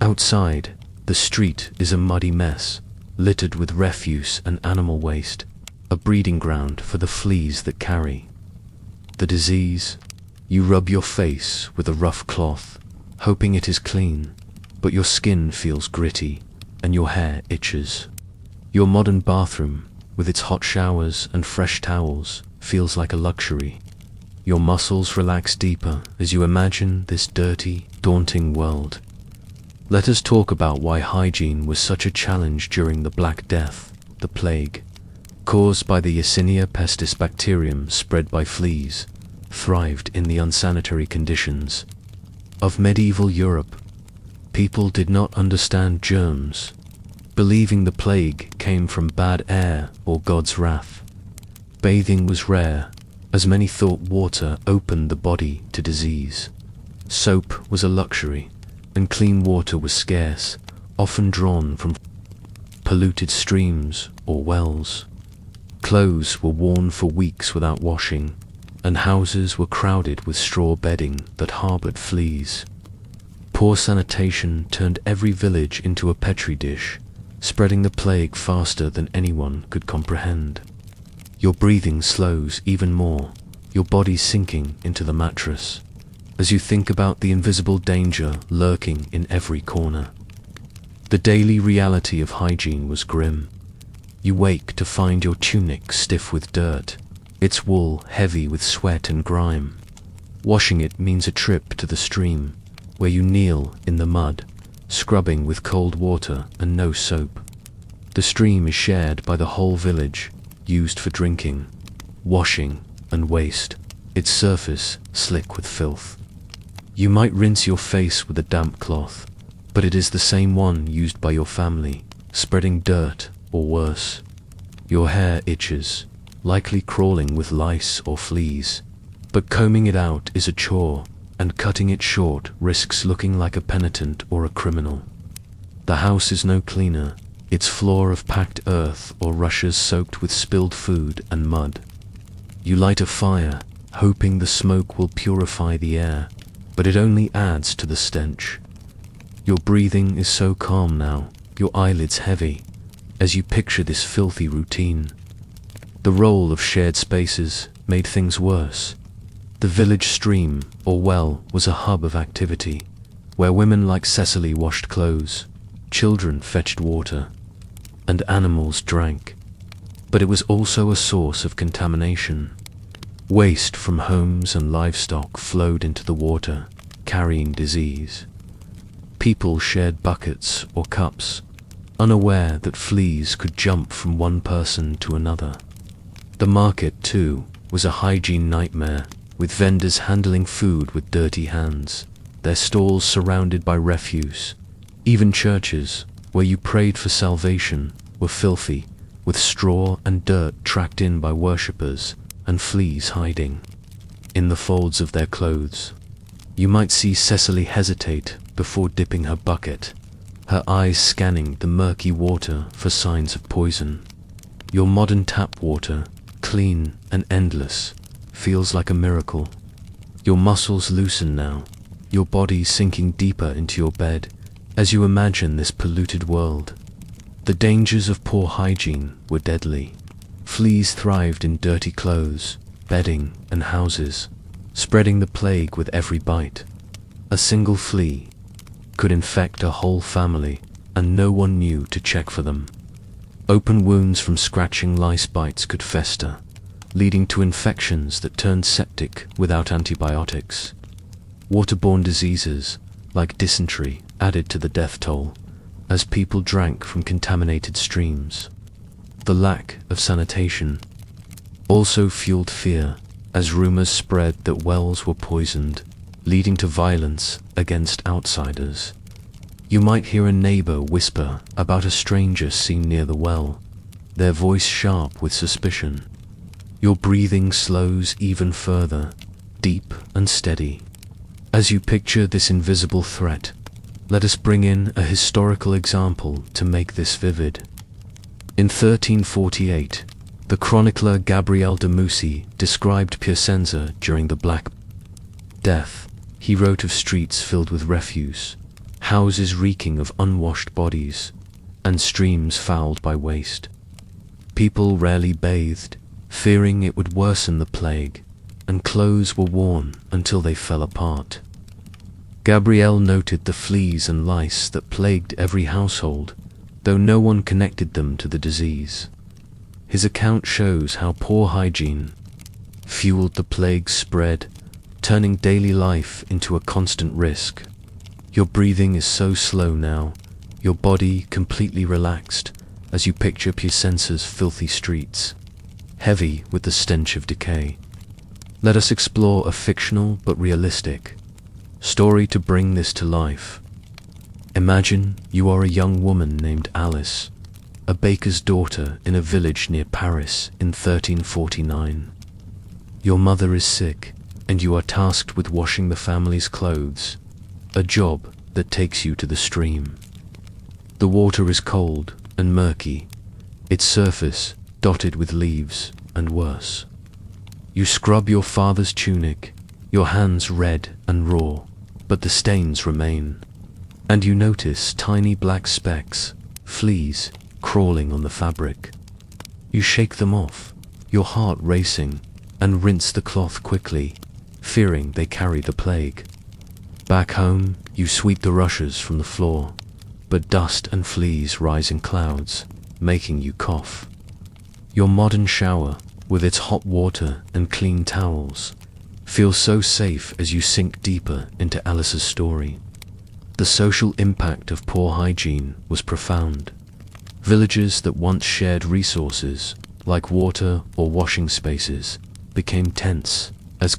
Outside, the street is a muddy mess, littered with refuse and animal waste, a breeding ground for the fleas that carry the disease. You rub your face with a rough cloth, hoping it is clean, but your skin feels gritty and your hair itches. Your modern bathroom, with its hot showers and fresh towels, feels like a luxury. Your muscles relax deeper as you imagine this dirty, daunting world. Let us talk about why hygiene was such a challenge during the Black Death, the plague, caused by the Yersinia pestis bacterium spread by fleas, thrived in the unsanitary conditions of medieval Europe. People did not understand germs, believing the plague came from bad air or God's wrath. Bathing was rare, as many thought water opened the body to disease. Soap was a luxury, and clean water was scarce, often drawn from polluted streams or wells. Clothes were worn for weeks without washing, and houses were crowded with straw bedding that harbored fleas. Poor sanitation turned every village into a petri dish, spreading the plague faster than anyone could comprehend. Your breathing slows even more, your body sinking into the mattress, as you think about the invisible danger lurking in every corner. The daily reality of hygiene was grim. You wake to find your tunic stiff with dirt, its wool heavy with sweat and grime. Washing it means a trip to the stream, where you kneel in the mud, scrubbing with cold water and no soap. The stream is shared by the whole village, used for drinking, washing, and waste, its surface slick with filth. You might rinse your face with a damp cloth, but it is the same one used by your family, spreading dirt or worse. Your hair itches, likely crawling with lice or fleas, but combing it out is a chore, and cutting it short risks looking like a penitent or a criminal. The house is no cleaner, its floor of packed earth or rushes soaked with spilled food and mud. You light a fire, hoping the smoke will purify the air, but it only adds to the stench. Your breathing is so calm now, your eyelids heavy, as you picture this filthy routine. The role of shared spaces made things worse. The village stream, or well, was a hub of activity, where women like Cecily washed clothes, children fetched water, and animals drank. But it was also a source of contamination. Waste from homes and livestock flowed into the water, carrying disease. People shared buckets or cups, unaware that fleas could jump from one person to another. The market, too, was a hygiene nightmare, with vendors handling food with dirty hands, their stalls surrounded by refuse. Even churches, where you prayed for salvation, were filthy, with straw and dirt tracked in by worshippers and fleas hiding in the folds of their clothes. You might see Cecily hesitate before dipping her bucket, her eyes scanning the murky water for signs of poison. Your modern tap water, clean and endless, feels like a miracle. Your muscles loosen now, your body sinking deeper into your bed as you imagine this polluted world. The dangers of poor hygiene were deadly. Fleas thrived in dirty clothes, bedding, and houses, spreading the plague with every bite. A single flea could infect a whole family, and no one knew to check for them. Open wounds from scratching lice bites could fester, leading to infections that turned septic without antibiotics. Waterborne diseases, like dysentery, added to the death toll, as people drank from contaminated streams. The lack of sanitation also fueled fear, as rumors spread that wells were poisoned, leading to violence against outsiders. You might hear a neighbor whisper about a stranger seen near the well, their voice sharp with suspicion. Your breathing slows even further, deep and steady. As you picture this invisible threat, let us bring in a historical example to make this vivid. In 1348, the chronicler Gabriel de Musy described Piacenza during the Black Death. He wrote of streets filled with refuse, houses reeking of unwashed bodies, and streams fouled by waste. People rarely bathed, fearing it would worsen the plague, and clothes were worn until they fell apart. Gabriel noted the fleas and lice that plagued every household, though no one connected them to the disease. His account shows how poor hygiene fueled the plague's spread, turning daily life into a constant risk. Your breathing is so slow now, your body completely relaxed, as you picture Piacenza's filthy streets, heavy with the stench of decay. Let us explore a fictional but realistic story to bring this to life. Imagine you are a young woman named Alice, a baker's daughter in a village near Paris in 1349. Your mother is sick, and you are tasked with washing the family's clothes, a job that takes you to the stream. The water is cold and murky, its surface dotted with leaves and worse. You scrub your father's tunic, your hands red and raw, but the stains remain, and you notice tiny black specks, fleas, crawling on the fabric. You shake them off, your heart racing, and rinse the cloth quickly, fearing they carry the plague. Back home, you sweep the rushes from the floor, but dust and fleas rise in clouds, making you cough. Your modern shower, with its hot water and clean towels, feels so safe as you sink deeper into Alice's story. The social impact of poor hygiene was profound. Villages that once shared resources, like water or washing spaces, became tense as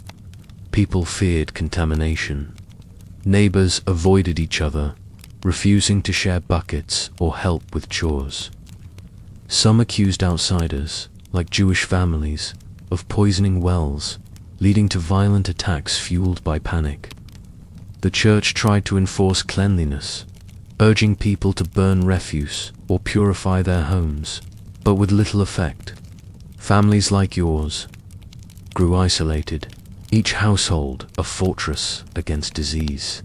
people feared contamination. Neighbors avoided each other, refusing to share buckets or help with chores. Some accused outsiders, like Jewish families, of poisoning wells, leading to violent attacks fueled by panic. The church tried to enforce cleanliness, urging people to burn refuse or purify their homes, but with little effect. Families like yours grew isolated, each household a fortress against disease.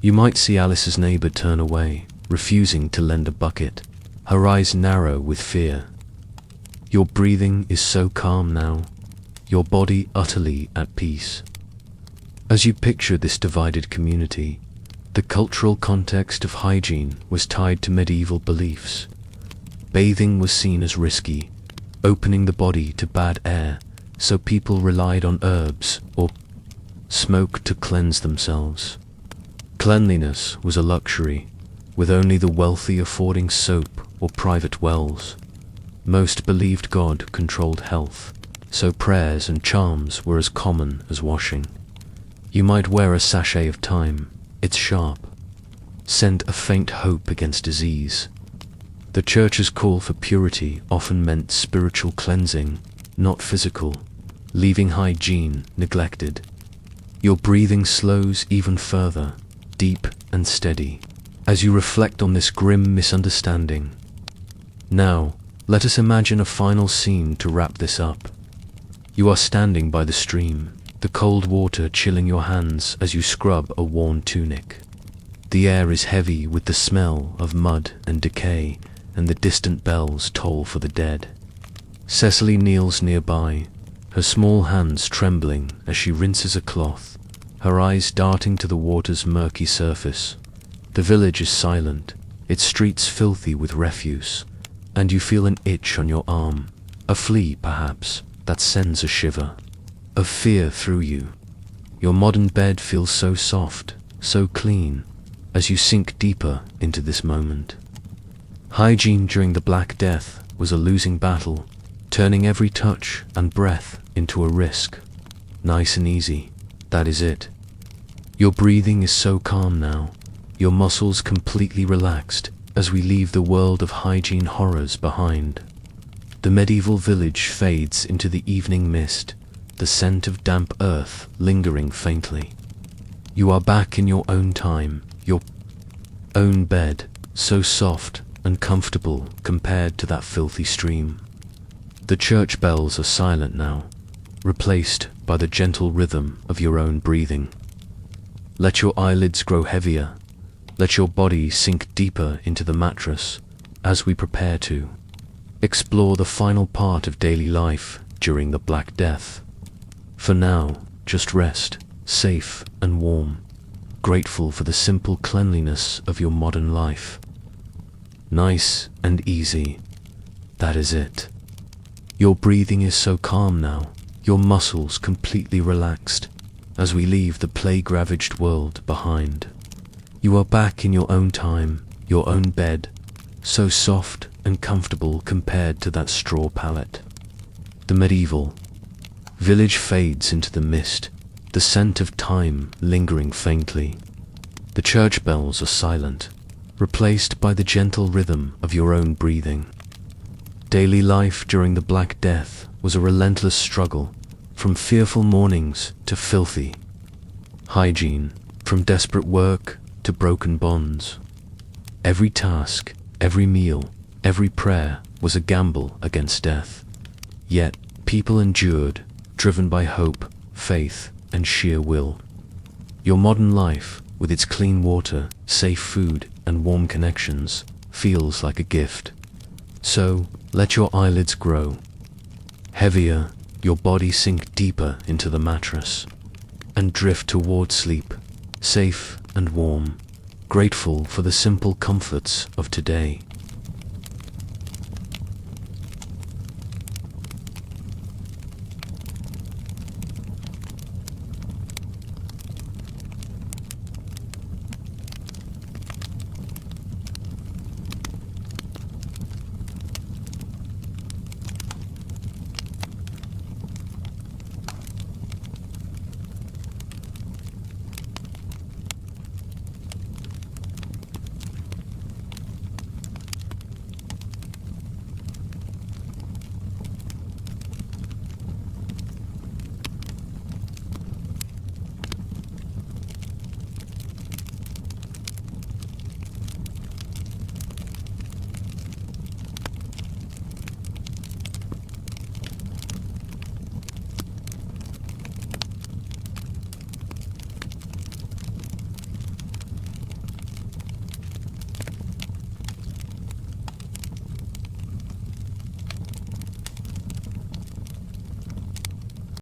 You might see Alice's neighbor turn away, refusing to lend a bucket, her eyes narrow with fear. Your breathing is so calm now, your body utterly at peace. As you picture this divided community, the cultural context of hygiene was tied to medieval beliefs. Bathing was seen as risky, opening the body to bad air, so people relied on herbs or smoke to cleanse themselves. Cleanliness was a luxury, with only the wealthy affording soap or private wells. Most believed God controlled health, so prayers and charms were as common as washing. You might wear a sachet of thyme, its sharp scent a faint hope against disease. The church's call for purity often meant spiritual cleansing, not physical, leaving hygiene neglected. Your breathing slows even further, deep and steady, as you reflect on this grim misunderstanding. Now, let us imagine a final scene to wrap this up. You are standing by the stream, the cold water chilling your hands as you scrub a worn tunic. The air is heavy with the smell of mud and decay, and the distant bells toll for the dead. Cecily kneels nearby, her small hands trembling as she rinses a cloth, her eyes darting to the water's murky surface. The village is silent, its streets filthy with refuse, and you feel an itch on your arm, a flea perhaps, that sends a shiver of fear through you. Your modern bed feels so soft, so clean, as you sink deeper into this moment. Hygiene during the Black Death was a losing battle, turning every touch and breath into a risk. Nice and easy, that is it. Your breathing is so calm now, your muscles completely relaxed as we leave the world of hygiene horrors behind. The medieval village fades into the evening mist, the scent of damp earth lingering faintly. You are back in your own time, your own bed, so soft and comfortable compared to that filthy stream. The church bells are silent now, replaced by the gentle rhythm of your own breathing. Let your eyelids grow heavier, let your body sink deeper into the mattress as we prepare to explore the final part of daily life during the Black Death. For now, just rest, safe and warm, grateful for the simple cleanliness of your modern life. Nice and easy, that is it. Your breathing is so calm now, your muscles completely relaxed, as we leave the plague-ravaged world behind. You are back in your own time, your own bed, so soft and comfortable compared to that straw pallet. The medieval village fades into the mist, the scent of time lingering faintly. The church bells are silent, replaced by the gentle rhythm of your own breathing. Daily life during the Black Death was a relentless struggle, from fearful mornings to filthy hygiene, from desperate work to broken bonds. Every task, every meal, every prayer was a gamble against death. Yet people endured, driven by hope, faith, and sheer will. Your modern life, with its clean water, safe food, and warm connections, feels like a gift. So, let your eyelids grow heavier, your body sink deeper into the mattress, and drift toward sleep, safe and warm, grateful for the simple comforts of today.